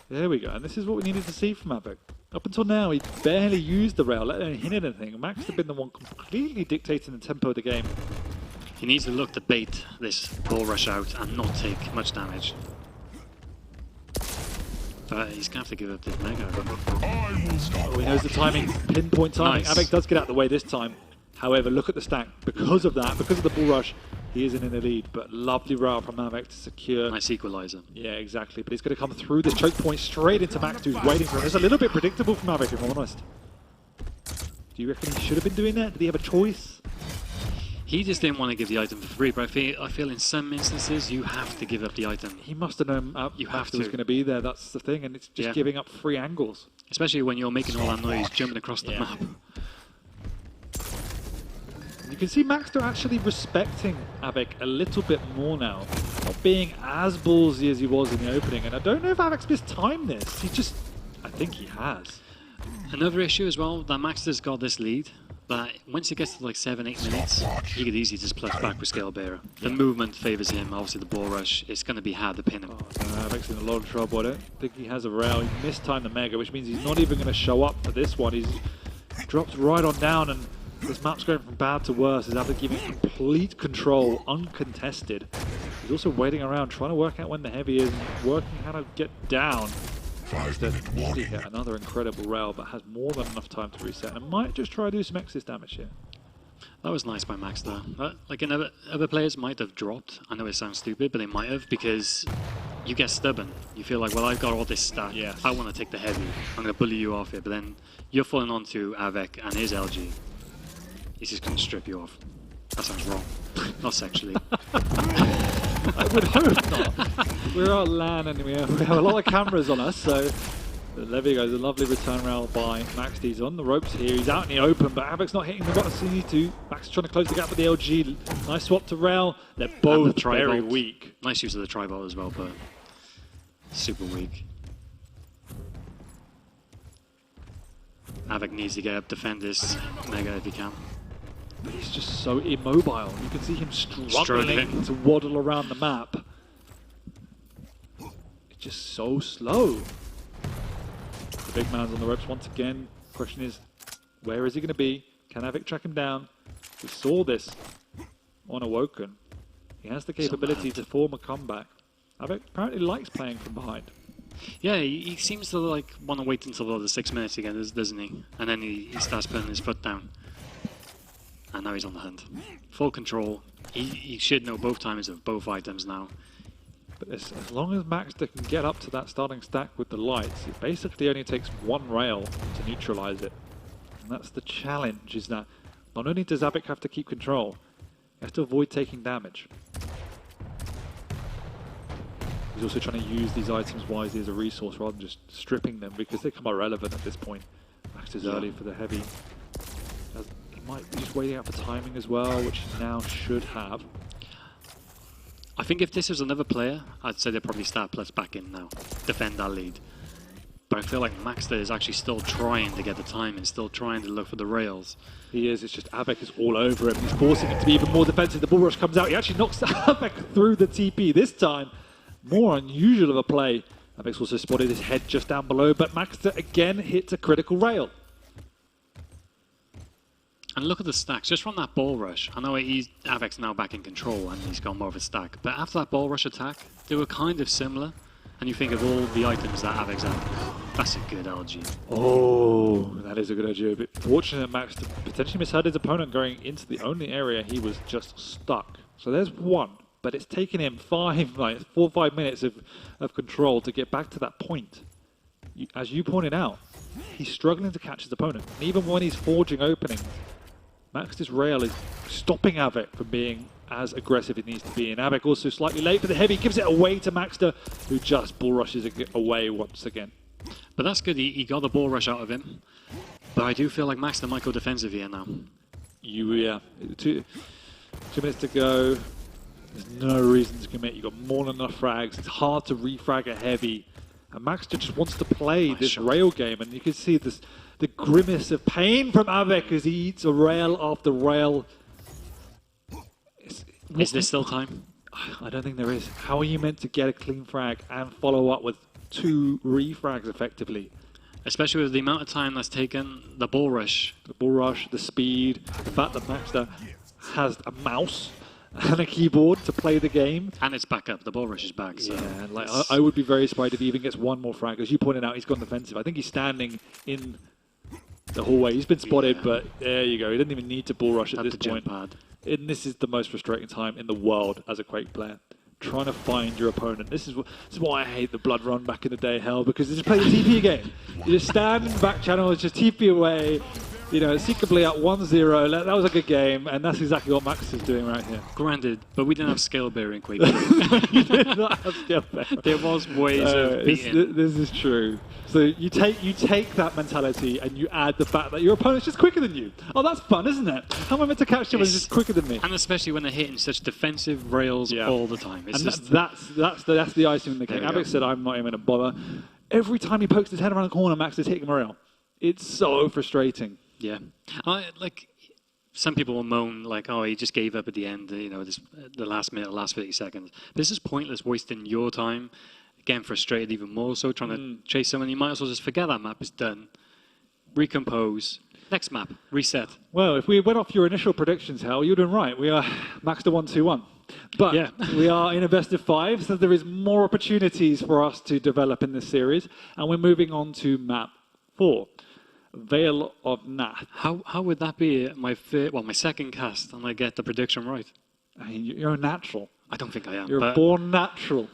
There we go, and this is what we needed to see from Av3k. Up until now, he barely used the rail, let alone hit anything. Max has been the one completely dictating the tempo of the game. He needs to look to bait this ball rush out and not take much damage. But he's going to have to give up this Mega. Oh, he knows the timing, pinpoint timing. Nice. Av3k does get out of the way this time. However, look at the stack. Because of that, because of the bull rush, he isn't in the lead. But lovely route from Av3k to secure. Nice equalizer. Yeah, exactly. But he's going to come through this choke point straight into Max, who's waiting for him. It's a little bit predictable from Av3k, if I'm honest. Do you reckon he should have been doing that? Did he have a choice? He just didn't want to give the item for free, but I feel in some instances you have to give up the item. He must have known You have Maxter was to. going to be there. That's the thing, and it's just giving up free angles. Especially when you're making all that noise jumping across the map. You can see Maxter actually respecting Av3k a little bit more now, not being as ballsy as he was in the opening. And I don't know if Av3k's mistimed this. I think he has. Another issue as well, that Maxter's got this lead, that once it gets to like 7-8 minutes, he could easily just plus back with Scale Bearer. The movement favours him, obviously the ball rush, it's going to be hard to pin him. Av3k's in a lot of trouble. I don't think he has a rail. He mistimed the Mega, which means he's not even going to show up for this one. He's dropped right on down, and this map's going from bad to worse. Is Av3k giving complete control, uncontested. He's also waiting around, trying to work out when the heavy is, working how to get down. He hit another incredible rail, but has more than enough time to reset, and might just try to do some excess damage here. That was nice by Maxter. Like other players might have dropped. I know it sounds stupid, but they might have, because you get stubborn. You feel like, well, I've got all this stack. Yes. I want to take the heavy. I'm going to bully you off here. But then you're falling onto Av3k and his LG. He's just going to strip you off. That sounds wrong. Not sexually. I would hope not. We're on LAN and we have a lot of cameras on us, so there we go. The lovely return rail by Maxter. He's on the ropes here. He's out in the open, but Av3k's not hitting the buttons he needs to. Maxter's trying to close the gap with the LG. Nice swap to rail. They're both very weak. Nice use of the tri-vault as well, but super weak. Av3k needs to get up, defend this Mega if he can. But he's just so immobile. You can see him struggling to waddle around the map. It's just so slow. The big man's on the ropes once again. Question is, where is he going to be? Can Av3k track him down? We saw this on Awoken. He has the capability to form a comeback. Av3k apparently likes playing from behind. Yeah, he seems to like want to wait until the 6 minutes again, doesn't he? And then he starts putting his foot down. And now he's on the hunt. Full control. He should know both timings of both items now. But as long as Maxter can get up to that starting stack with the lights, it basically only takes one rail to neutralize it. And that's the challenge, is that not only does Av3k have to keep control, he has to avoid taking damage. He's also trying to use these items wisely as a resource rather than just stripping them, because they become irrelevant at this point. Maxter's early for the heavy. He might be just waiting out for timing as well, which he now should have. I think if this was another player, I'd say they'd probably start plus back in now. Defend that lead. But I feel like Maxter is actually still trying to get the time and still trying to look for the rails. He is, it's just Av3k is all over him. He's forcing him to be even more defensive. The bull rush comes out. He actually knocks Av3k through the TP this time. More unusual of a play. Av3k's also spotted his head just down below, but Maxter again hits a critical rail. And look at the stacks, just from that ball rush. I know Av3k's now back in control and he's got more of a stack, but after that ball rush attack, they were kind of similar. And you think of all the items that Av3k's had. That's a good LG. Oh, that is a good idea. But fortunate Maxter potentially misheard his opponent going into the only area he was just stuck. So there's one, but it's taken him 4 or 5 minutes of control to get back to that point. As you pointed out, he's struggling to catch his opponent. And even when he's forging openings, Maxter's rail is stopping Av3k from being as aggressive as it needs to be. And Av3k also slightly late for the heavy, gives it away to Maxter, who just bull rushes away once again. But that's good, he got the ball rush out of him. But I do feel like Maxter might go defensive here now. Yeah, 2 minutes to go. There's no reason to commit. You've got more than enough frags. It's hard to refrag a heavy. And Maxter just wants to play this rail game. And you can see this, the grimace of pain from Av3k as he eats a rail after rail. Is there still time? I don't think there is. How are you meant to get a clean frag and follow up with 2 refrags effectively? Especially with the amount of time that's taken, the ball rush. The ball rush, the speed, the fact that Maxter has a mouse and a keyboard to play the game. And it's back up. The ball rush is back. So yeah, like I would be very surprised if he even gets one more frag. As you pointed out, he's gone defensive. I think he's standing in the hallway. He's been spotted, but there you go. He didn't even need to ball rush at this point. And this is the most frustrating time in the world as a Quake player. Trying to find your opponent. This is why I hate the Blood Run back in the day, hell, because you just play the TP game. You just stand in the back channel, just TP away, You know, secretly up 1-0. That was a good game, and that's exactly what Max is doing right here. Granted, but we didn't have skill bear in Quake. You did not have skill bear. There was ways of beating. This is true. So you take that mentality and you add the fact that your opponent's just quicker than you. Oh, that's fun, isn't it? How am I meant to catch you when he's just quicker than me? And especially when they're hitting such defensive rails all the time. It's and just, that's the icing on the cake. Av3k said, I'm not even going to bother. Every time he pokes his head around the corner, Max is hitting him a rail. It's so frustrating. Yeah. Like, some people will moan, like, oh, he just gave up at the end, you know, the last minute, the last 30 seconds. But this is pointless, wasting your time, getting frustrated even more so, trying to chase someone. You might as well just forget that map is done, recompose, next map, reset. Well, if we went off your initial predictions, Hal, you'd have been right. We are Maxter 1-2-1. But we are in a best of 5, so there is more opportunities for us to develop in this series. And we're moving on to map 4. Veil of Nath. How would that be my second cast and I get the prediction right? I mean, you're a natural. I don't think I am. You're a born natural.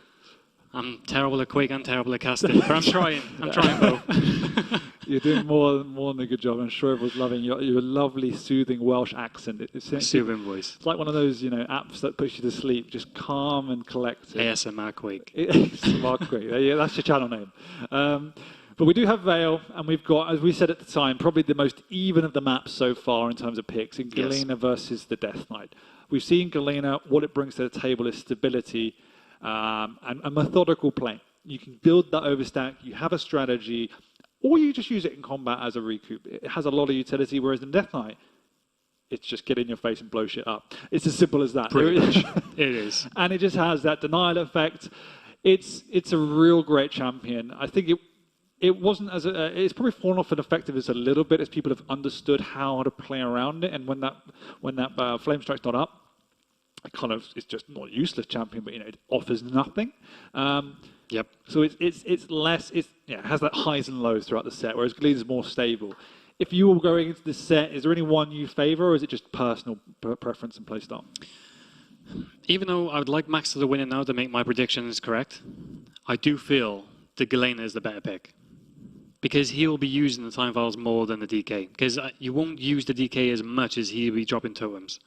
I'm terrible at Quake and terrible at casting, but I'm trying. I'm trying both. You're doing more than a good job. I'm sure everyone's loving your lovely, soothing Welsh accent. It's soothing voice. It's like one of those, apps that puts you to sleep, just calm and collected. ASMR Quake. ASMR Quake. Yeah, that's your channel name. But we do have Veil, and we've got, as we said at the time, probably the most even of the maps so far in terms of picks in Galena versus the Death Knight. We've seen Galena, what it brings to the table is stability and a methodical play. You can build that overstack, you have a strategy, or you just use it in combat as a recoup. It has a lot of utility, whereas in Death Knight, it's just get in your face and blow shit up. It's as simple as that. Pretty much. It is. And it just has that denial effect. It's a real great champion. I think it wasn't it's probably fallen off in effectiveness a little bit as people have understood how to play around it. And when that flame strike's not up, it's just not a useless champion, but it offers nothing. Yep. So it's less. It has that highs and lows throughout the set, whereas Gleed is more stable. If you were going into this set, is there any one you favour, or is it just personal preference and play style? Even though I would like Max to win it now to make my predictions correct, I do feel the Galena is the better pick. Because he will be using the time files more than the DK. Because you won't use the DK as much as he'll be dropping totems.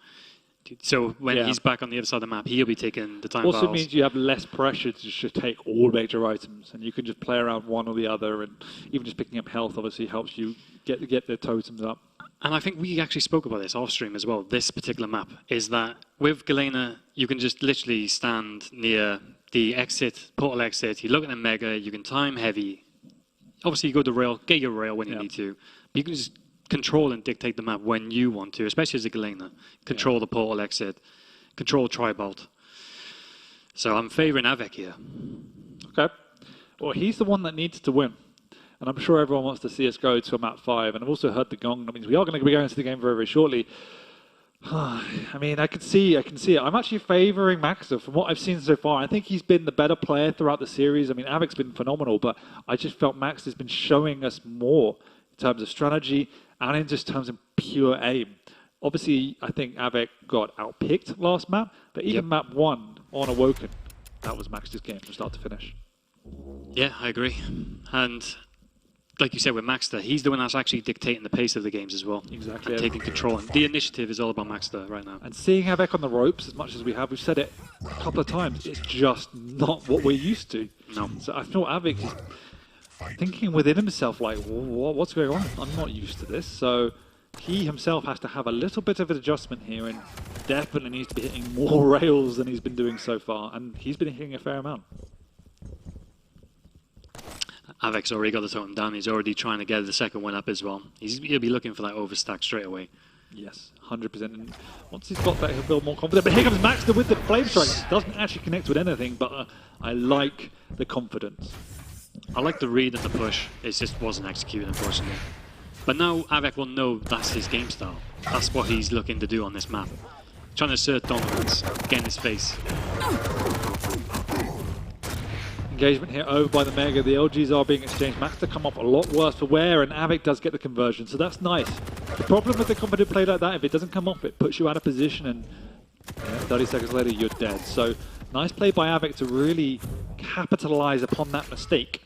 So when he's back on the other side of the map, he'll be taking the time files. Also means you have less pressure to just take all major items, and you can just play around one or the other, and even just picking up health obviously helps you get the totems up. And I think we actually spoke about this off stream as well. This particular map is that with Galena, you can just literally stand near the portal exit. You look at the mega, you can time heavy. Obviously, you go to rail, get your rail when you need to. But you can just control and dictate the map when you want to, especially as a Galena. Control the portal exit, control Tribolt. So I'm favouring Av3k here. Okay. Well, he's the one that needs to win. And I'm sure everyone wants to see us go to a map 5. And I've also heard the gong. That means we are going to be going to the game very, very shortly. I mean, I can see it. I'm actually favouring Maxter from what I've seen so far. I think he's been the better player throughout the series. I mean, Av3k's been phenomenal, but I just felt Maxter's been showing us more in terms of strategy and in just terms of pure aim. Obviously, I think Av3k got outpicked last map, but even map 1 on Awoken, that was Maxter's game from start to finish. Yeah, I agree. And like you said with Maxter, he's the one that's actually dictating the pace of the games as well. Exactly. And taking control. And the initiative is all about Maxter right now. And seeing Av3k on the ropes as much as we have, we've said it a couple of times, it's just not what we're used to. No. So I feel Av3k is thinking within himself, like, what's going on? I'm not used to this. So he himself has to have a little bit of an adjustment here and definitely needs to be hitting more rails than he's been doing so far. And he's been hitting a fair amount. Av3k's already got the totem down. He's already trying to get the second one up as well. He'll be looking for that overstack straight away. Yes, 100%. And once he's got that, he'll feel more confident. But here comes Maxter with the flame strike. Doesn't actually connect with anything, but I like the confidence. I like the read and the push. It just wasn't executed, unfortunately. But now Av3k will know that's his game style. That's what he's looking to do on this map. Trying to assert dominance, get in his face. Engagement here over by the Mega. The LGs are being exchanged. Maxter come up a lot worse for wear, and Av3k does get the conversion, so that's nice. The problem with the confident play like that, if it doesn't come off, it puts you out of position, and 30 seconds later, you're dead. So nice play by Av3k to really capitalize upon that mistake.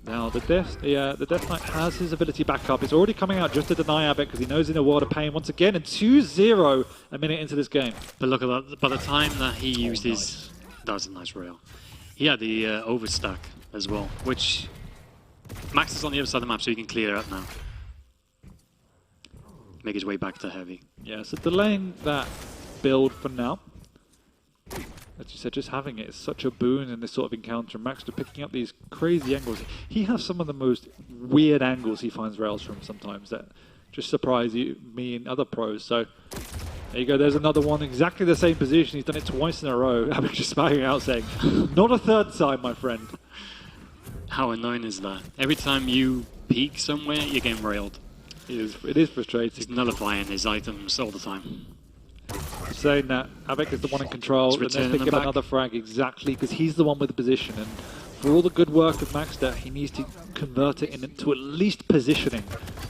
Now, the Death Knight has his ability back up. It's already coming out just to deny Av3k because he knows he's in a world of pain once again. And 2-0 a minute into this game. But look at that. By the time that he used his... That was a nice rail. He had the overstack as well, which... Max is on the other side of the map, so he can clear it now. Make his way back to heavy. Yeah, so delaying that build for now. As you said, just having it is such a boon in this sort of encounter. Maxter picking up these crazy angles. He has some of the most weird angles he finds rails from sometimes that just surprise me and other pros. So there you go, there's another one, exactly the same position. He's done it twice in a row. I'm just smiling out saying, not a third time, my friend. How annoying is that? Every time you peek somewhere, you're getting railed. It is frustrating. He's nullifying his items all the time. Saying that Av3k is the one in control, and then picking up another frag, exactly, because he's the one with the position. And for all the good work of Maxter, he needs to convert it into at least positioning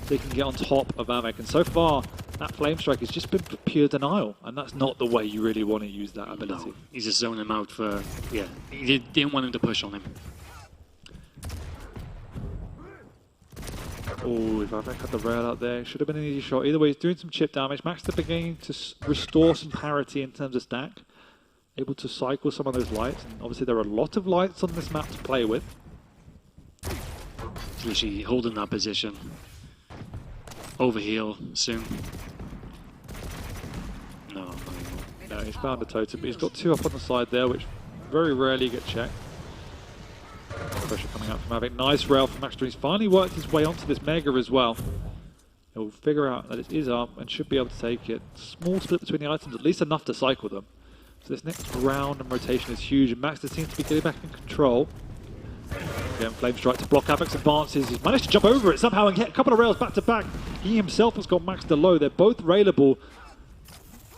so he can get on top of Av3k. And so far, that flame strike has just been pure denial, and that's not the way you really want to use that ability. No, he's just zoning him out for, yeah, he didn't want him to push on him. Oh, if Av3k had the rail out there, it should have been an easy shot. Either way, he's doing some chip damage. Maxter beginning to restore some parity in terms of stack. Able to cycle some of those lights. And obviously there are a lot of lights on this map to play with. He's literally holding that position. Overheal soon. No, he's found a totem, but he's got two up on the side there, which very rarely get checked. Pressure coming out from Av3k. Nice rail from Maxter. He's finally worked his way onto this Mega as well. He'll figure out that it is up and should be able to take it. Small split between the items, at least enough to cycle them. So this next round and rotation is huge, and Maxter seems to be getting back in control. Again, Flame Strike to block Av3k's advances. He's managed to jump over it somehow and get a couple of rails back to back. He himself has got Maxter low. They're both railable.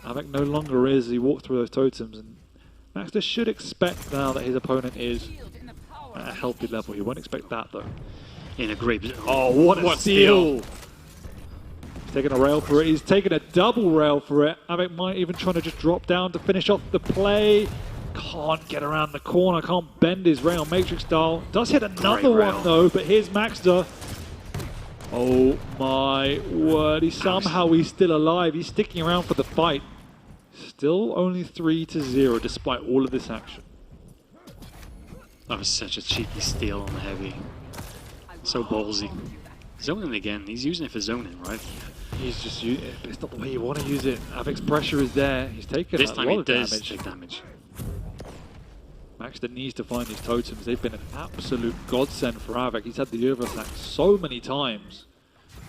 Av3k no longer is as he walked through those totems, and Maxter should expect now that his opponent is at a healthy level. He won't expect that though. In a great position. Oh, what a steal! He's taking a rail for it. He's taking a double rail for it. Av3k might even trying to just drop down to finish off the play. Can't get around the corner. Can't bend his rail Matrix style. Does hit another one though, but here's Maxter. Oh my word. He's still alive. He's sticking around for the fight. Still only 3-0 despite all of this action. That was such a cheeky steal on the heavy. So ballsy. Zoning again. He's using it for zoning, right? He's just using it, but it's not the way you want to use it. Av3k's pressure is there. He's taking a lot of damage. Take damage. Maxter needs to find these totems. They've been an absolute godsend for Av3k. He's had the overstack so many times.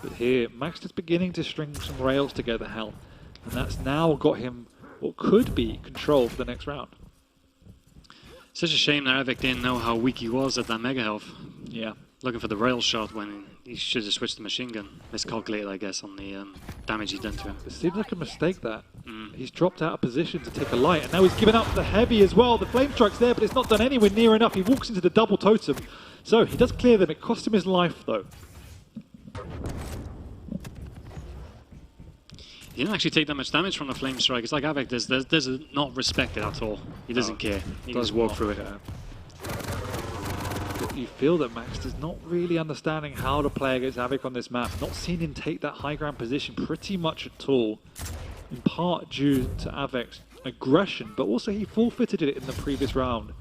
But here, Maxter's beginning to string some rails together, hell. And that's now got him what could be control for the next round. Such a shame that Av3k didn't know how weak he was at that mega health. Yeah. Looking for the rail shot when he should have switched to machine gun. Miscalculated, I guess, on the damage he's done to him. It seems like a mistake that. He's dropped out of position to take a light, and now he's given up the heavy as well. The flame strike's there, but it's not done anywhere near enough. He walks into the double totem. So he does clear them. It cost him his life, though. He didn't actually take that much damage from the flame strike. It's like Av3k does not respect it at all. He doesn't care. He just walk through it. You feel that Maxter's not really understanding how to play against Av3k on this map. Not seen him take that high ground position pretty much at all. In part due to Av3k's aggression, but also he forfeited it in the previous round.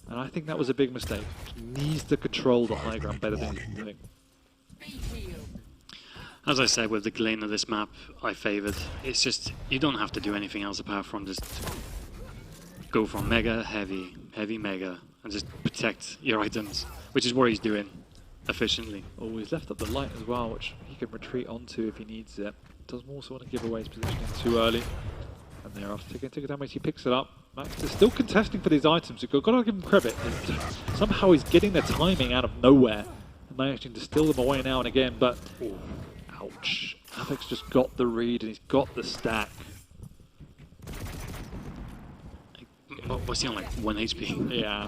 And I think that was a big mistake. He needs to control the high ground better than he's been doing. As I said, with the lane of this map, I favoured. It's just, you don't have to do anything else apart from just go from mega, heavy, heavy, mega, and just protect your items, which is what he's doing efficiently. Oh, he's left up the light as well, which he can retreat onto if he needs it. Doesn't also want to give away his positioning too early. And there, after taking damage, he picks it up. Maxter's still contesting for these items. You've got to give him credit. Somehow he's getting the timing out of nowhere and managing to steal them away now and again, but ouch. Av3k's just got the read and he's got the stack. What's he on, like 1 HP? Yeah.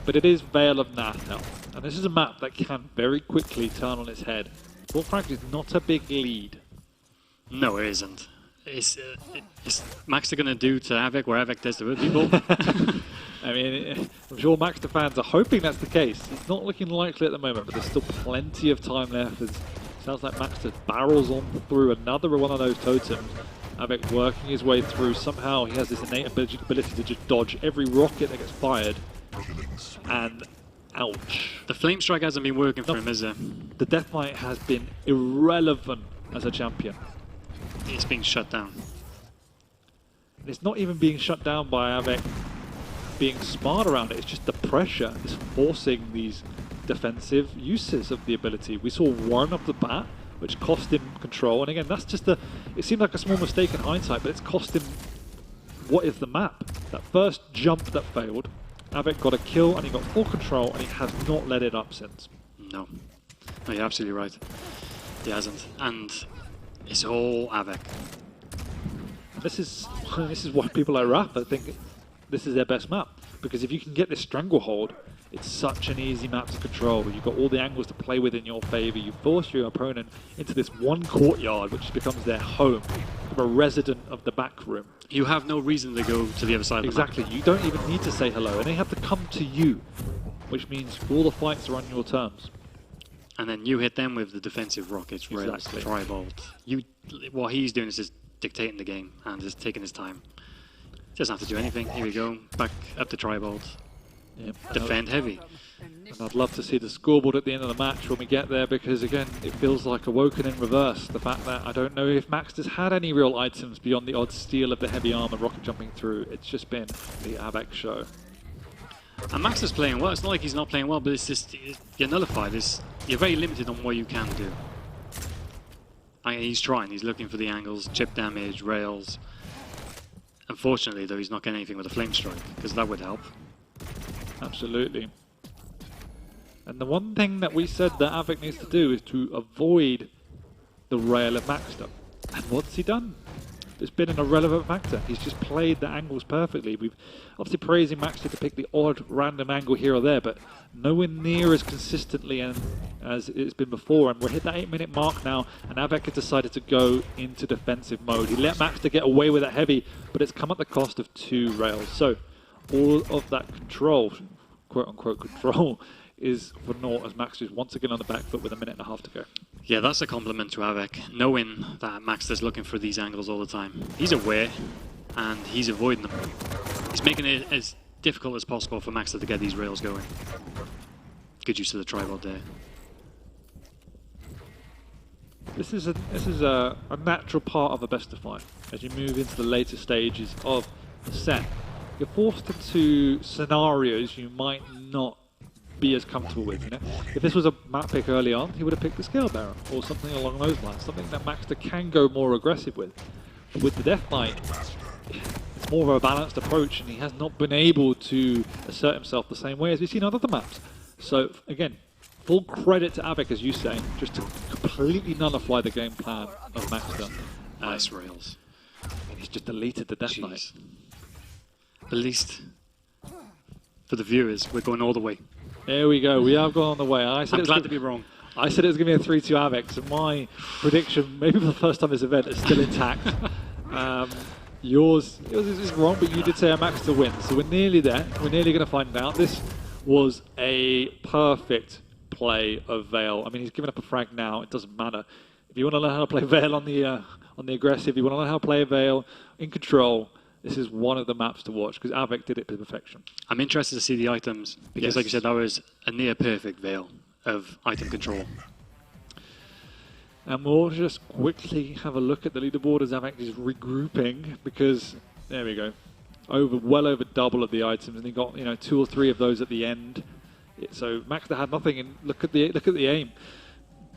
But it is Veil of Nath now. And this is a map that can very quickly turn on its head. Well, frankly, it's not a big lead. No, it isn't. Is Maxter going to do to Av3k where Av3k does to other people? I mean, I'm sure Maxter fans are hoping that's the case. It's not looking likely at the moment, but there's still plenty of time left. It sounds like Maxter barrels on through another one of those totems. Av3k working his way through. Somehow he has this innate ability to just dodge every rocket that gets fired. And ouch. The Flame Strike hasn't been working for him, is it? The Death Knight has been irrelevant as a champion. It's being shut down. It's not even being shut down by Av3k being smart around it. It's just the pressure is forcing these defensive uses of the ability. We saw one off the bat, which cost him control. And again, that's just it seemed like a small mistake in hindsight, but it's cost him what is the map. That first jump that failed, Av3k got a kill and he got full control and he has not let it up since. No. No, you're absolutely right. He hasn't. And it's all Av3k. This is why people like Rafa think this is their best map. Because if you can get this Stranglehold, it's such an easy map to control. You've got all the angles to play with in your favor. You force your opponent into this one courtyard, which becomes their home, a resident of the back room. You have no reason to go to the other side of the map. Exactly. You don't even need to say hello, and they have to come to you, which means all the fights are on your terms. And then you hit them with the defensive rockets, rails, Exactly. Tri-Bolt. What he's doing is just dictating the game and just taking his time. Doesn't have to do anything. Here we go. Back up to Tri-Bolt. Yep. Defend heavy. And I'd love to see the scoreboard at the end of the match when we get there, because again, it feels like Awoken in reverse. The fact that I don't know if Maxter's had any real items beyond the odd steal of the heavy armor rocket jumping through. It's just been the Av3k show. And Maxter's playing well. It's not like he's not playing well, but it's just you're nullified. You're very limited on what you can do. He's trying. He's looking for the angles, chip damage, rails. Unfortunately, though, he's not getting anything with a Flame Strike, because that would help. Absolutely. And the one thing that we said that Av3k needs to do is to avoid the rail of Maxter. And what's he done? It's been an irrelevant factor. He's just played the angles perfectly. We've obviously praising Maxter to pick the odd random angle here or there, but nowhere near as consistently as it's been before. And we're hit that 8-minute mark now, and Av3k has decided to go into defensive mode. He let Maxter get away with it heavy, but it's come at the cost of 2 rails. So all of that control, quote-unquote control, is for naught as Maxter is once again on the back foot with 1.5 minutes to go. Yeah, that's a compliment to Av3k, knowing that Maxter's looking for these angles all the time. He's aware, and he's avoiding them. He's making it as difficult as possible for Maxter to get these rails going. Good use of the Tri-Bolt there. This is a natural part of a best of 5. As you move into the later stages of the set, you're forced into scenarios you might not be as comfortable with. You know, if this was a map pick early on, he would have picked the Scale Bearer or something along those lines, something that Maxter can go more aggressive with. But with the Death Knight, it's more of a balanced approach, and he has not been able to assert himself the same way as we've seen on other maps. So again, full credit to Av3k, as you say, just to completely nullify the game plan of Maxter. Nice rails. And he's just deleted the Death Knight. At least for the viewers, we're going all the way. There we go. We have gone on the way. I'm glad to be wrong. I said it was going to be a 3-2 Av3k, so my prediction, maybe for the first time this event, is still intact. Yours is wrong, but you did say a Maxter win, so we're nearly there. We're nearly going to find out. This was a perfect play of Veil. I mean, he's given up a frag now. It doesn't matter. If you want to learn how to play Veil on the aggressive, you want to learn how to play Veil in control, this is one of the maps to watch, because Av3k did it to perfection. I'm interested to see the items, because like you said, that was a near perfect Veil of item control. And we'll just quickly have a look at the leaderboard as Av3k is regrouping, because there we go, well over double of the items, and he got 2 or 3 of those at the end. So Maxter had nothing, and look at the aim.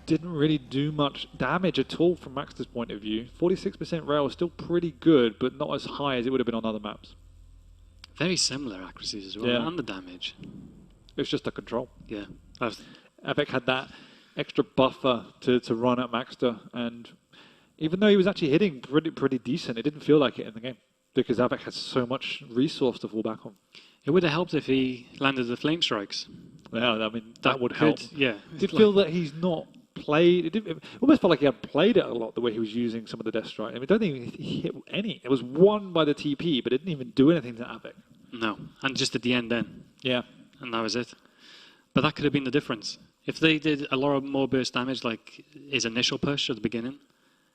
Didn't really do much damage at all from Maxter's point of view. 46% rail is still pretty good, but not as high as it would have been on other maps. Very similar accuracies as well, yeah. And the damage. It's just a control. Yeah. Av3k had that extra buffer to run at Maxter, and even though he was actually hitting pretty decent, it didn't feel like it in the game, because Av3k had so much resource to fall back on. It would have helped if he landed the Flame Strikes. Yeah, I mean, that would help. Yeah. It did feel that he's not played. It almost felt like he had played it a lot, the way he was using some of the Death Strike. I mean, I don't think he hit any. It was won by the TP, but it didn't even do anything to Av3k. No, and just at the end then, Yeah. and that was it. But that could have been the difference. If they did a lot more burst damage, like his initial push at the beginning,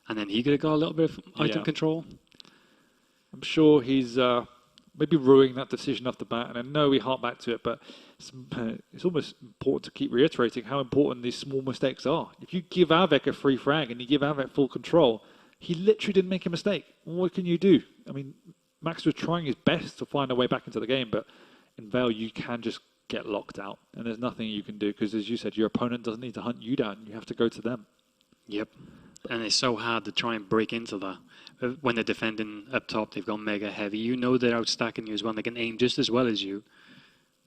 and then he could have got a little bit of item control. I'm sure he's maybe ruining that decision off the bat, and I know we harp back to it, but it's almost important to keep reiterating how important these small mistakes are. If you give Av3k a free frag and you give Av3k full control, he literally didn't make a mistake. What can you do? I mean, Max was trying his best to find a way back into the game, but in Veil you can just get locked out, and there's nothing you can do because, as you said, your opponent doesn't need to hunt you down. You have to go to them. Yep. And it's so hard to try and break into that. When they're defending up top, they've got mega heavy. You know they're outstacking you as well. They can aim just as well as you.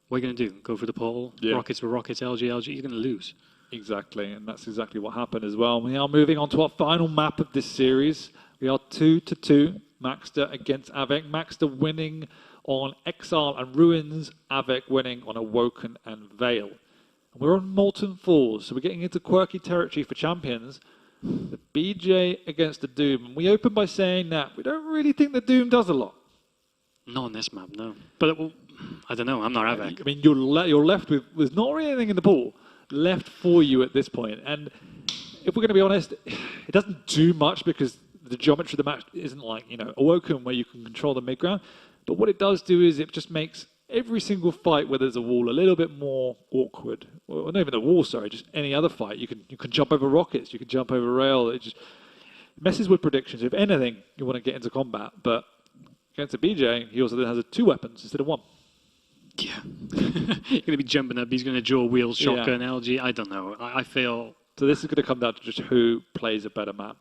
What are you going to do? Go for the pole? Yeah. Rockets with rockets, LG. You're going to lose. Exactly, and that's exactly what happened as well. We are moving on to our final map of this series. We are 2-2. Maxter against Av3k. Maxter winning on Exile and Ruins. Av3k winning on Awoken and Veil. And we're on Molten Falls, so we're getting into quirky territory for champions. The BJ against the Doom. And we open by saying that we don't really think the Doom does a lot. Not on this map, no. But I don't know. I'm not Av3k. I mean, you're left with not really anything in the pool left for you at this point. And if we're going to be honest, it doesn't do much because the geometry of the match isn't like, Awoken where you can control the mid ground. But what it does do is it just makes every single fight where there's a wall a little bit more awkward. Well, not even the wall, sorry, just any other fight. You can jump over rockets, you can jump over rail. It just messes with predictions. If anything, you want to get into combat. But against a BJ, he also then has 2 weapons instead of 1. Yeah. He's going to be jumping up. He's going to dual wield shotgun, LG. I don't know. I feel... So this is going to come down to just who plays a better map.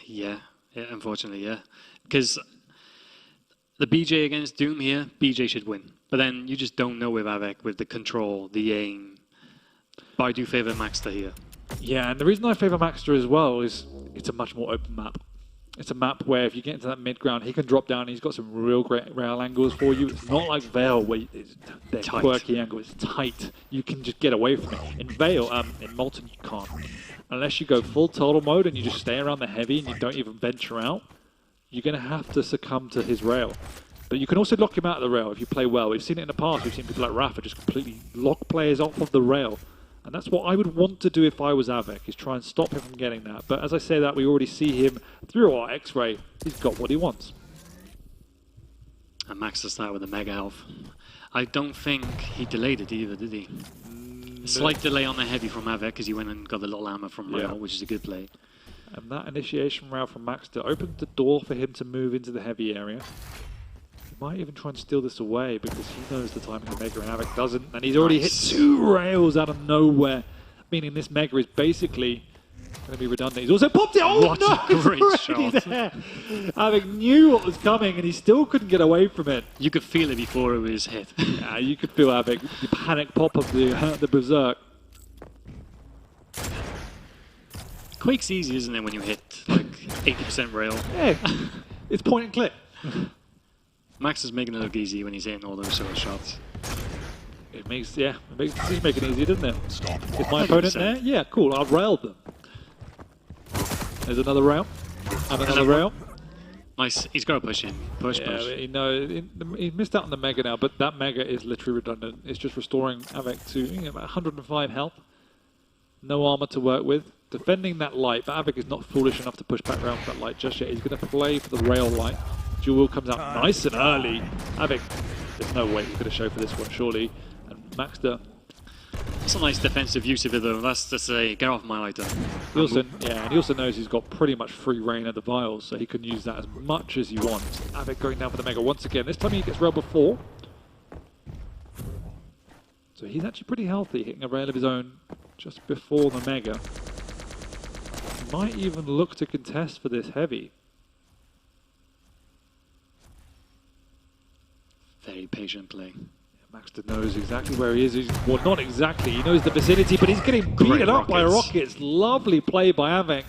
Yeah, unfortunately, yeah. Because the BJ against Doom here, BJ should win. But then you just don't know with Av3k, with the control, the aim. But I do favour Maxter here. Yeah, and the reason I favour Maxter as well is it's a much more open map. It's a map where if you get into that mid ground, he can drop down. He's got some real great rail angles for you. It's not like Veil where they're quirky angle. It's tight. You can just get away from it. In Veil, in Molten, you can't. Unless you go full total mode and you just stay around the heavy and you don't even venture out, you're going to have to succumb to his rail. But you can also lock him out of the rail if you play well. We've seen it in the past. We've seen people like Rafa just completely lock players off of the rail. And that's what I would want to do if I was Av3k, is try and stop him from getting that. But as I say that, we already see him through our X-ray. He's got what he wants. And Maxter started with a mega health. I don't think he delayed it either, did he? A slight delay on the heavy from Av3k because he went and got the little hammer from rail, which is a good play. And that initiation rail from Maxter opened the door for him to move into the heavy area. He might even try and steal this away because he knows the timing of Mega and Av3k doesn't. And he's already hit 2 rails out of nowhere, meaning this Mega is basically going to be redundant. He's also popped it! Oh, what no! a great shot. Av3k knew what was coming and he still couldn't get away from it. You could feel it before it was hit. Yeah, you could feel Av3k, the panic pop of the Berserk. Quake's easy, isn't it, when you hit like 80% rail? Yeah, it's point and click. Max is making it look easy when he's hitting all those sort of shots. It makes decision making easy, doesn't it? Is my opponent there? Yeah, cool. I've railed them. There's another rail. And another rail. Nice. He's got to push in. Push. He missed out on the Mega now, but that Mega is literally redundant. It's just restoring Av3k to about 105 health. No armor to work with. Defending that light, but Av3k is not foolish enough to push back around for that light just yet. He's going to play for the rail light. Jewel comes out nice and early. Av3k, there's no way he's going to show for this one, surely. And Maxter. It's a nice defensive use of it, though. That's to say, get off my lighter. He also knows he's got pretty much free reign of the vials, so he can use that as much as he wants. Av3k going down for the Mega once again. This time he gets rail before. So he's actually pretty healthy, hitting a rail of his own just before the Mega. He might even look to contest for this heavy. Very patient play. Maxter knows exactly where he is. Well, not exactly. He knows the vicinity, but he's getting beaten up by rockets. Lovely play by Av3k.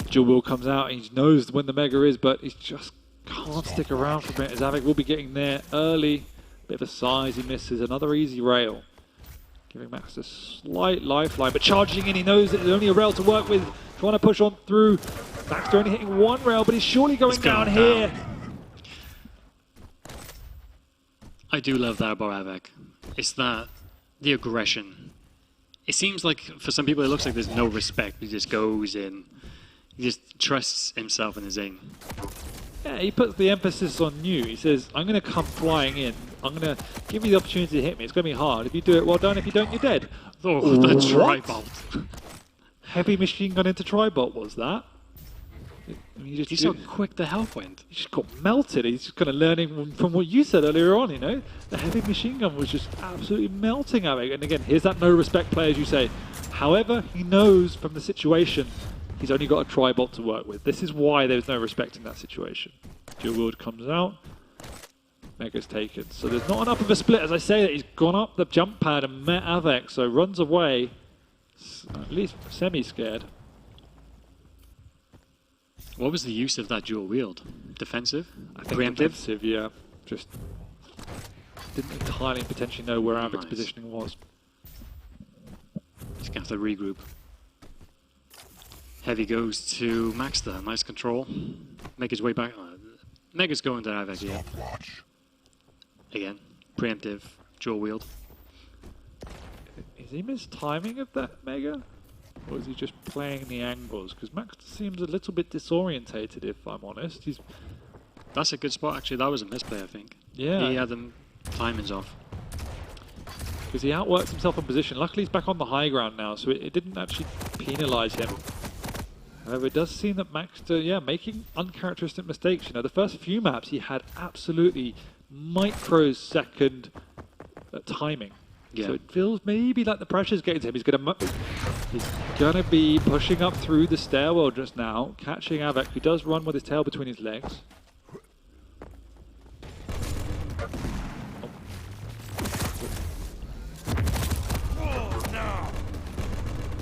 Jewel comes out. He knows when the Mega is, but he just can't stick around for a minute as Av3k will be getting there early. Bit of a size. He misses. Another easy rail. Giving Max a slight lifeline, but charging in. He knows that there's only a rail to work with. Trying to push on through. Maxter only hitting 1 rail, but he's surely going down here. I do love that about Av3k. It's that the aggression. It seems like for some people it looks like there's no respect. He just goes in. He just trusts himself in his aim. Yeah, he puts the emphasis on you. He says, I'm going to come flying in. I'm going to give you the opportunity to hit me. It's going to be hard. If you do it, well done. If you don't, you're dead. Oh, the tri-bolt. Heavy machine gun into tri-bolt was that? I mean, He's so quick the health went. He just got melted. He's just kind of learning from what you said earlier on, you know? The heavy machine gun was just absolutely melting Av3k. And again, here's that no respect play, as you say. However, he knows from the situation, he's only got a tri-bolt to work with. This is why there's no respect in that situation. Dual wield comes out. Mega's taken. So there's not enough of a split. As I say, that he's gone up the jump pad and met Av3k, so runs away. At least semi-scared. What was the use of that dual wield? Defensive? I think Preemptive? defensive, yeah. Just didn't entirely potentially know where Av3k's Nice. positioning was. He's going to have to regroup. Heavy goes to Maxter. Nice control. Make his way back. Mega's going to Av3k, yeah. Again, preemptive, dual wield. Is he mistiming of that Mega? Or is he just playing the angles? Because Max seems a little bit disorientated, if I'm honest. He's That's a good spot, actually. That was a misplay, I think. Yeah. He had the timings off. Because he outworks himself in position. Luckily, he's back on the high ground now, so it didn't actually penalise him. However, it does seem that Maxter, yeah, making uncharacteristic mistakes. You know, the first few maps, he had absolutely microsecond timing. Yeah. So it feels maybe like the pressure's getting to him. He's gonna be pushing up through the stairwell just now, catching Av3k, who does run with his tail between his legs.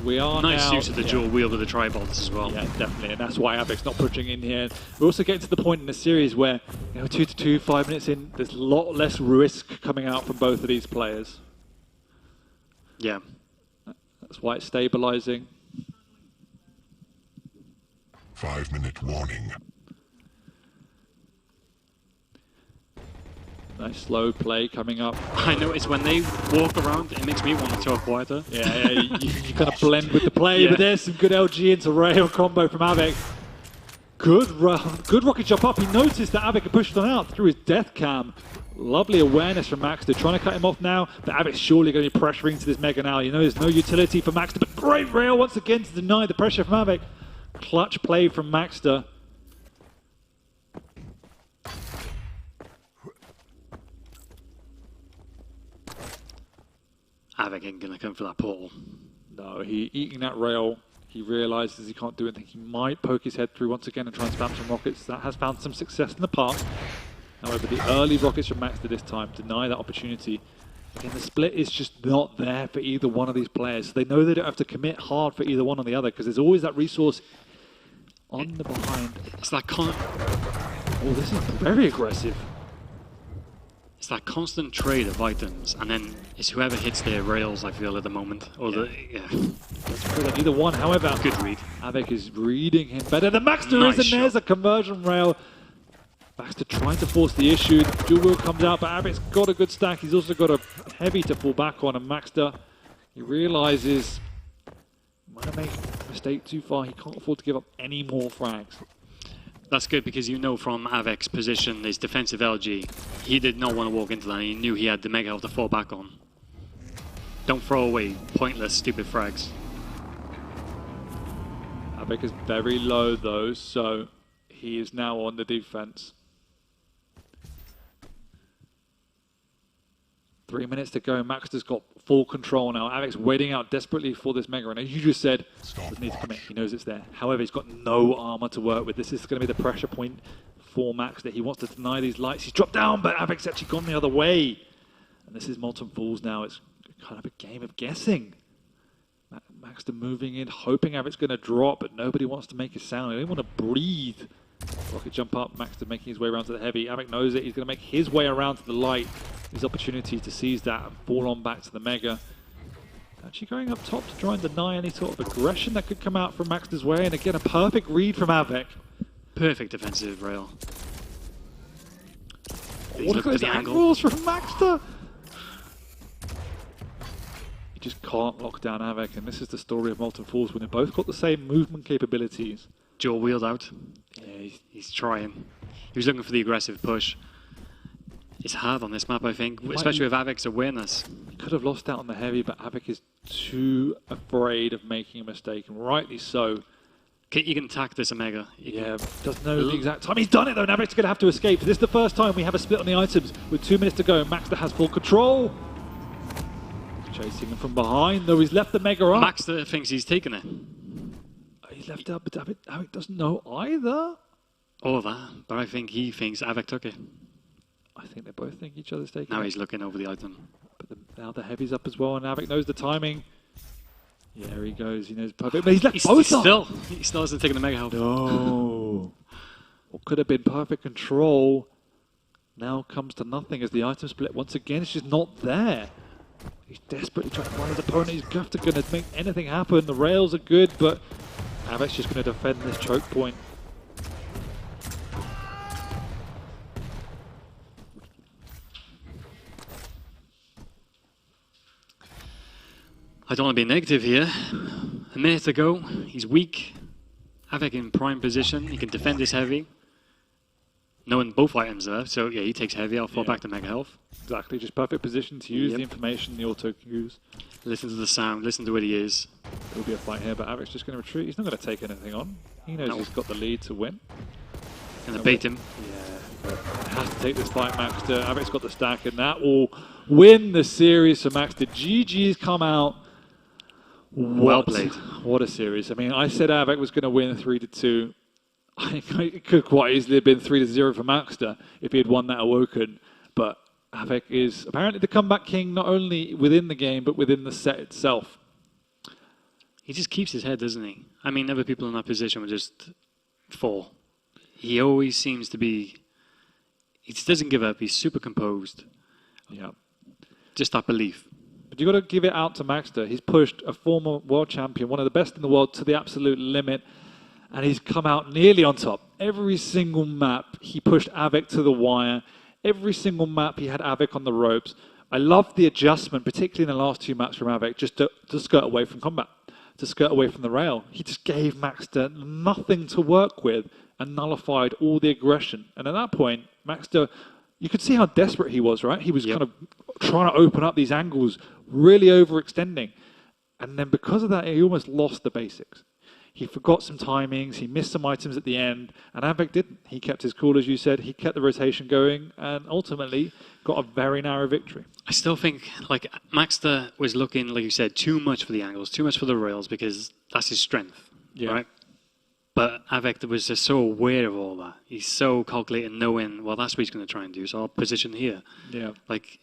We are Nice now, use of the dual wield with the tri-bolts as well. Yeah, definitely, and that's why Av3k's not pushing in here. We're also getting to the point in the series where, you know, 2-2, 5 minutes in, there's a lot less risk coming out from both of these players. Yeah. That's why it's stabilizing. 5-minute warning. Nice slow play coming up. I know, it's when they walk around, it makes me want to talk quieter. Yeah, you kind of blend with the play, Yeah. but there's some good LG into rail combo from Av3k. Good rocket jump up. He noticed that Av3k had pushed on out through his death cam. Lovely awareness from Maxter. Trying to cut him off now, but Av3k's surely going to be pressuring to this Mega now. You know, there's no utility for Maxter, but great rail once again to deny the pressure from Av3k. Clutch play from Maxter. Av3k ain't going to come for that portal. No, he eating that rail. He realizes he can't do anything. He might poke his head through once again and try and spam some rockets. That has found some success in the past. However, the early rockets from Maxter this time deny that opportunity. Again, the split is just not there for either one of these players. So they know they don't have to commit hard for either one or the other because there's always that resource on the behind. It's that Oh, this is very aggressive. It's that constant trade of items, and then it's whoever hits their rails, I feel, at the moment. Or Let's put on either one. However, good read. Av3k is reading him better than Maxter Nice is, and there's shot. a conversion rail. Maxter trying to force the issue. The dual wheel comes out, but Av3k's got a good stack. He's also got a heavy to fall back on, and Maxter, he realizes he might have made a mistake too far. He can't afford to give up any more frags. That's good because you know from Av3k's position, his defensive LG, he did not want to walk into that. He knew he had the Mega Health to fall back on. Don't throw away pointless, stupid frags. Av3k is very low though, so he is now on the defense. 3 minutes to go. Maxter's got full control now. Av3k's waiting out desperately for this Mega, and as you just said, doesn't need to commit. He knows it's there. However, he's got no armor to work with. This is going to be the pressure point for Maxter. He wants to deny these lights. He's dropped down, but Av3k's actually gone the other way. And this is Molten Falls now. It's kind of a game of guessing. Maxter moving in, hoping Av3k's going to drop, but nobody wants to make a sound. They don't want to breathe. Rocket jump up, Maxter making his way around to the heavy. Av3k knows it. He's going to make his way around to the light. His opportunity to seize that and fall on back to the Mega. Actually going up top to try and deny any sort of aggression that could come out from Maxter's way. And again, a perfect read from Av3k. Perfect defensive rail. He's What are looking at those the angle. angles from Maxter? You just can't lock down Av3k, and this is the story of Molten Falls when they both got the same movement capabilities. Jaw wheeled out. Yeah, He's trying. He was looking for the aggressive push. It's hard on this map, I think, especially with Av3k's awareness. he could have lost out on the heavy, but Av3k is too afraid of making a mistake, and rightly so. You can attack this Omega. Yeah, doesn't know the exact time. He's done it though, and Av3k's going to have to escape. This is the first time we have a split on the items with 2 minutes to go. Maxter has full control. Chasing him from behind, though he's left the Mega up. Maxter thinks he's taken it. He's left it up, but Av3k doesn't know either. All of that, but I think he thinks Av3k took it. I think they both think each other's taking Now it. he's looking over the item. But now the heavy's up as well, and Av3k knows the timing. Yeah, there he goes. He knows perfect, but he's left both up. He still hasn't taken the Mega Health. No. What could have been perfect control now comes to nothing as the item split once again. It's just not there. He's desperately trying to find his opponent. He's going to make anything happen. The rails are good, but Av3k's just going to defend this choke point. I don't want to be negative here. A minute to go. He's weak. Av3k in prime position. He can defend this heavy. Knowing both items are, so yeah, he takes heavy. I'll fall back to Mega Health. Exactly, just perfect position to use the information the auto can use. Listen to the sound, listen to where he is. There'll be a fight here, but Av3k's just going to retreat. He's not going to take anything on. He knows he's got the lead to win. Gonna bait him. Yeah, but has to take this fight, Maxter. Av3k's got the stack, and that will win the series for Maxter. GG's come out. Well played. What a series. I mean, I said Av3k was going to win 3-2. I think it could quite easily have been 3-0 for Maxter if he had won that Awoken. But Av3k is apparently the comeback king, not only within the game, but within the set itself. He just keeps his head, doesn't he? I mean, other people in that position would just fall. He always seems to be... He just doesn't give up. He's super composed. Yeah. Just that belief. But you've got to give it out to Maxter. He's pushed a former world champion, one of the best in the world, to the absolute limit. And he's come out nearly on top. Every single map, he pushed Av3k to the wire. Every single map, he had Av3k on the ropes. I love the adjustment, particularly in the last 2 maps from Av3k, just to skirt away from combat, to skirt away from the rail. He just gave Maxter nothing to work with and nullified all the aggression. And at that point, Maxter, you could see how desperate he was, right? He was kind of trying to open up these angles, really overextending. And then because of that, he almost lost the basics. He forgot some timings, he missed some items at the end, and Av3k didn't. He kept his cool, as you said, he kept the rotation going, and ultimately got a very narrow victory. I still think, like, Maxter was looking, like you said, too much for the angles, too much for the rails, because that's his strength, right? But Av3k was just so aware of all that. He's so calculating, knowing, well, that's what he's going to try and do, so I'll position here. Yeah. Like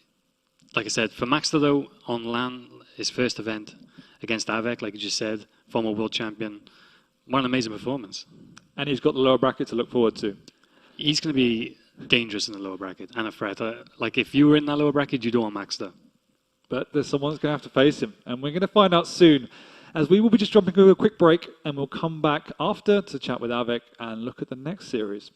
I said, for Maxter, though, on LAN, his first event against Av3k, like you just said, former world champion, what an amazing performance. And he's got the lower bracket to look forward to. He's going to be dangerous in the lower bracket and a threat. Like, if you were in that lower bracket, you don't want Maxter. But there's someone that's going to have to face him, and we're going to find out soon, as we will be just jumping over a quick break, and we'll come back after to chat with Av3k and look at the next series.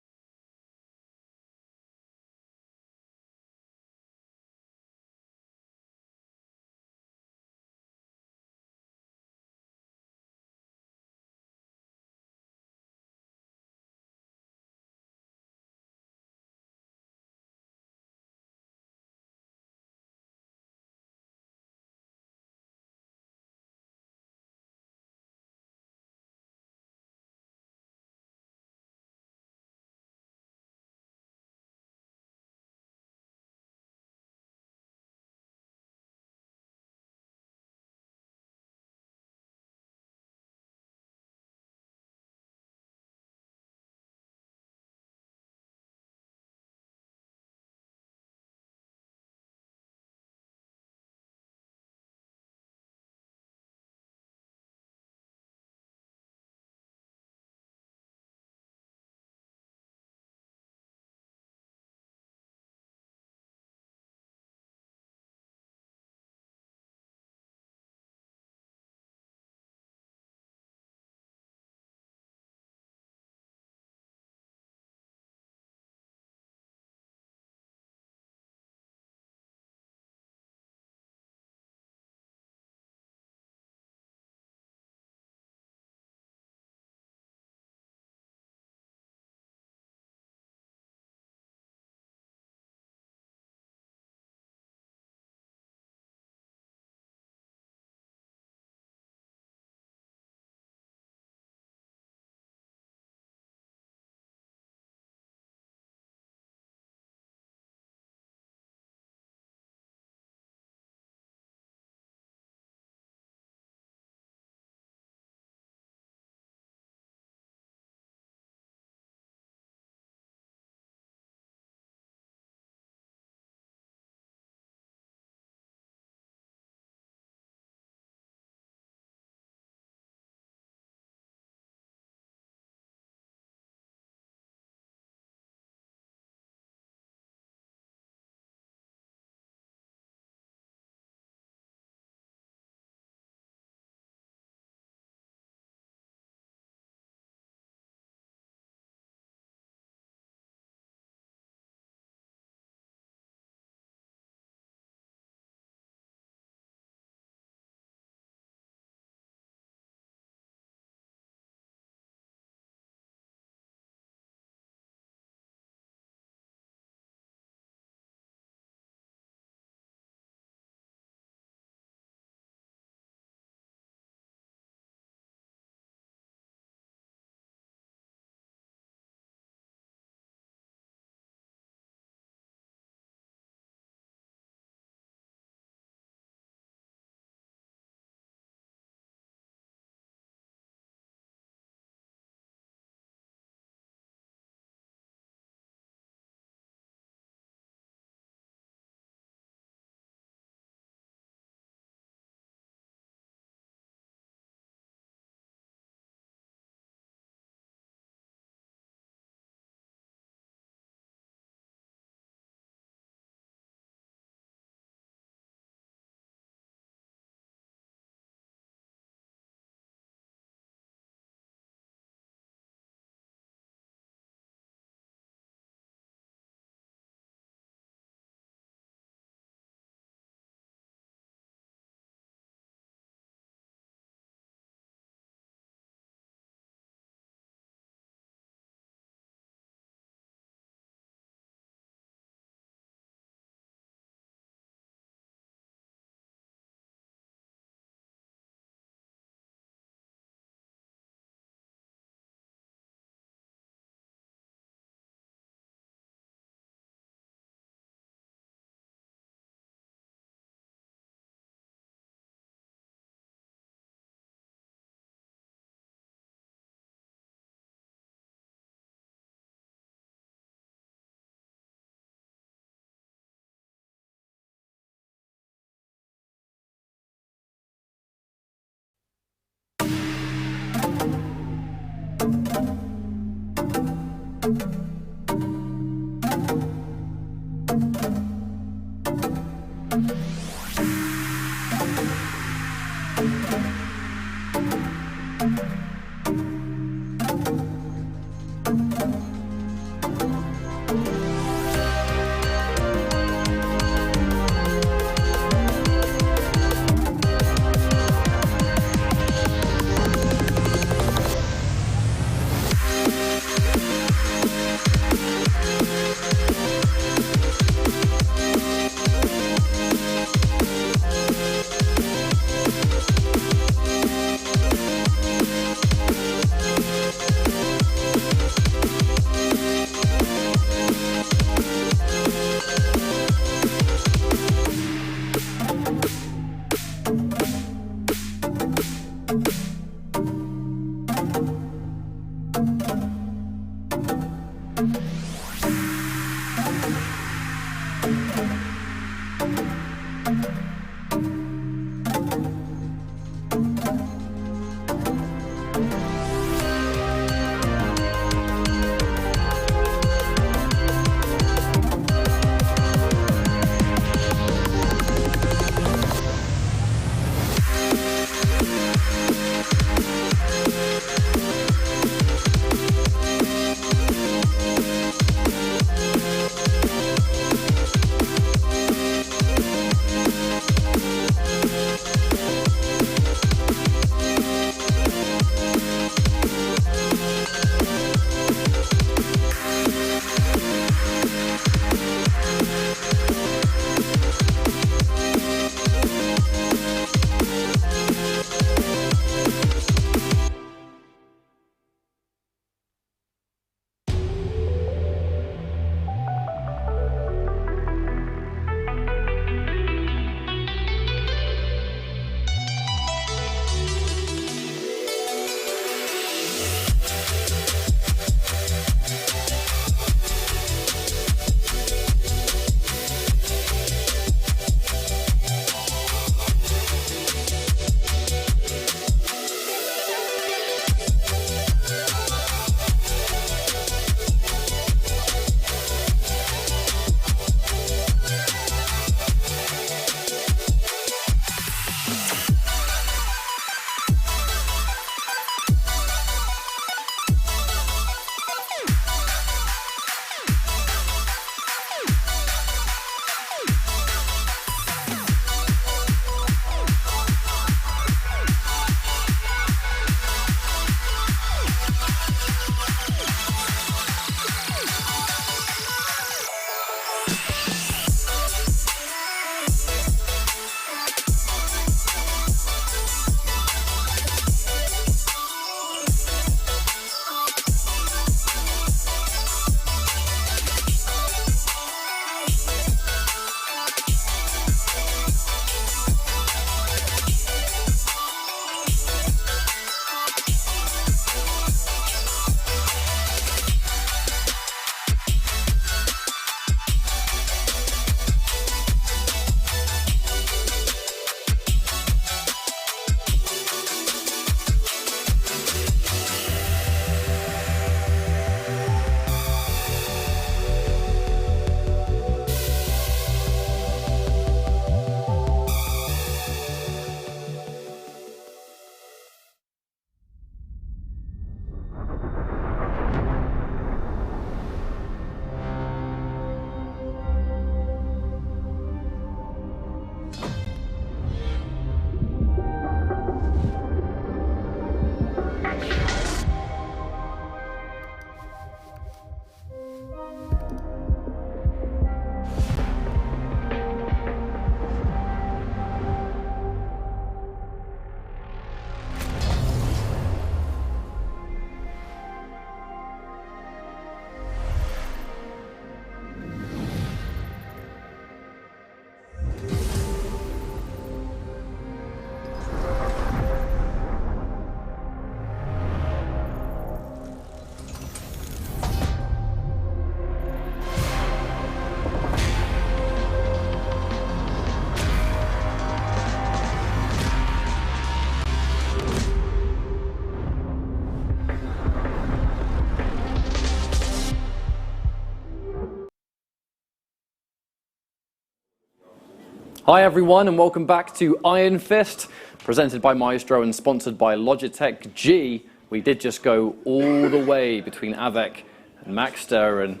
Hi everyone and welcome back to IronFist, presented by Myztro and sponsored by Logitech G. We did just go all the way between Av3k and Maxter, and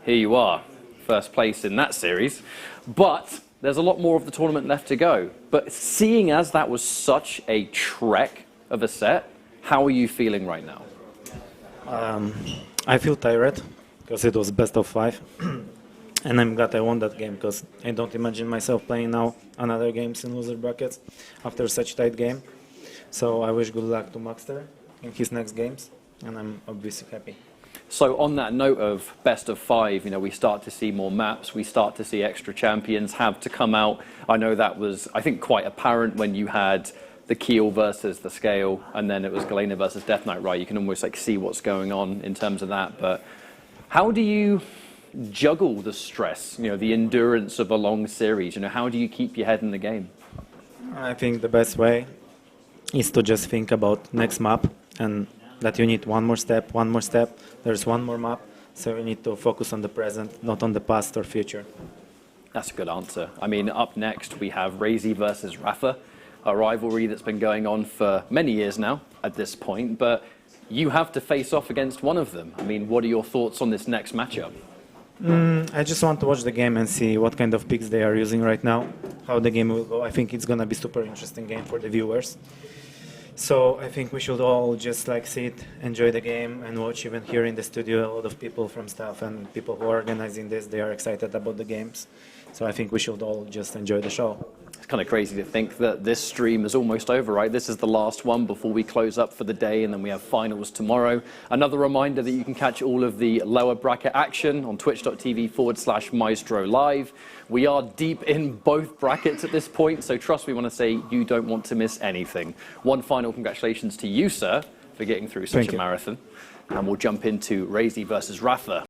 here you are, first place in that series. But there's a lot more of the tournament left to go. But seeing as that was such a trek of a set, how are you feeling right now? I feel tired because it was best of 5. And I'm glad I won that game because I don't imagine myself playing now another games in loser brackets after such tight game. So I wish good luck to Maxter in his next games, and I'm obviously happy. So on that note of best of 5, you know, we start to see more maps, we start to see extra champions have to come out. I know that was, I think, quite apparent when you had the Keel versus the Scale, and then it was Galena versus Death Knight, right? You can almost like see what's going on in terms of that. But how do you juggle the stress, you know, the endurance of a long series? You know, how do you keep your head in the game? I think the best way is to just think about next map and that you need one more step. There's one more map, so you need to focus on the present, not on the past or future. That's a good answer. I mean, up next we have Razy versus Rafa, a rivalry that's been going on for many years now at this point, but you have to face off against one of them. I mean, what are your thoughts on this next matchup? I just want to watch the game and see what kind of picks they are using right now, how the game will go. I think it's going to be super interesting game for the viewers. So I think we should all just like sit, enjoy the game and watch. Even here in the studio, a lot of people from staff and people who are organizing this, they are excited about the games. So I think we should all just enjoy the show. It's kind of crazy to think that this stream is almost over, right? This is the last one before we close up for the day, and then we have finals tomorrow. Another reminder that you can catch all of the lower bracket action on twitch.tv/Myztro Live. We are deep in both brackets at this point, so trust me when I say you don't want to miss anything. One final congratulations to you, sir, for getting through such a marathon. And we'll jump into Razy versus Rafa.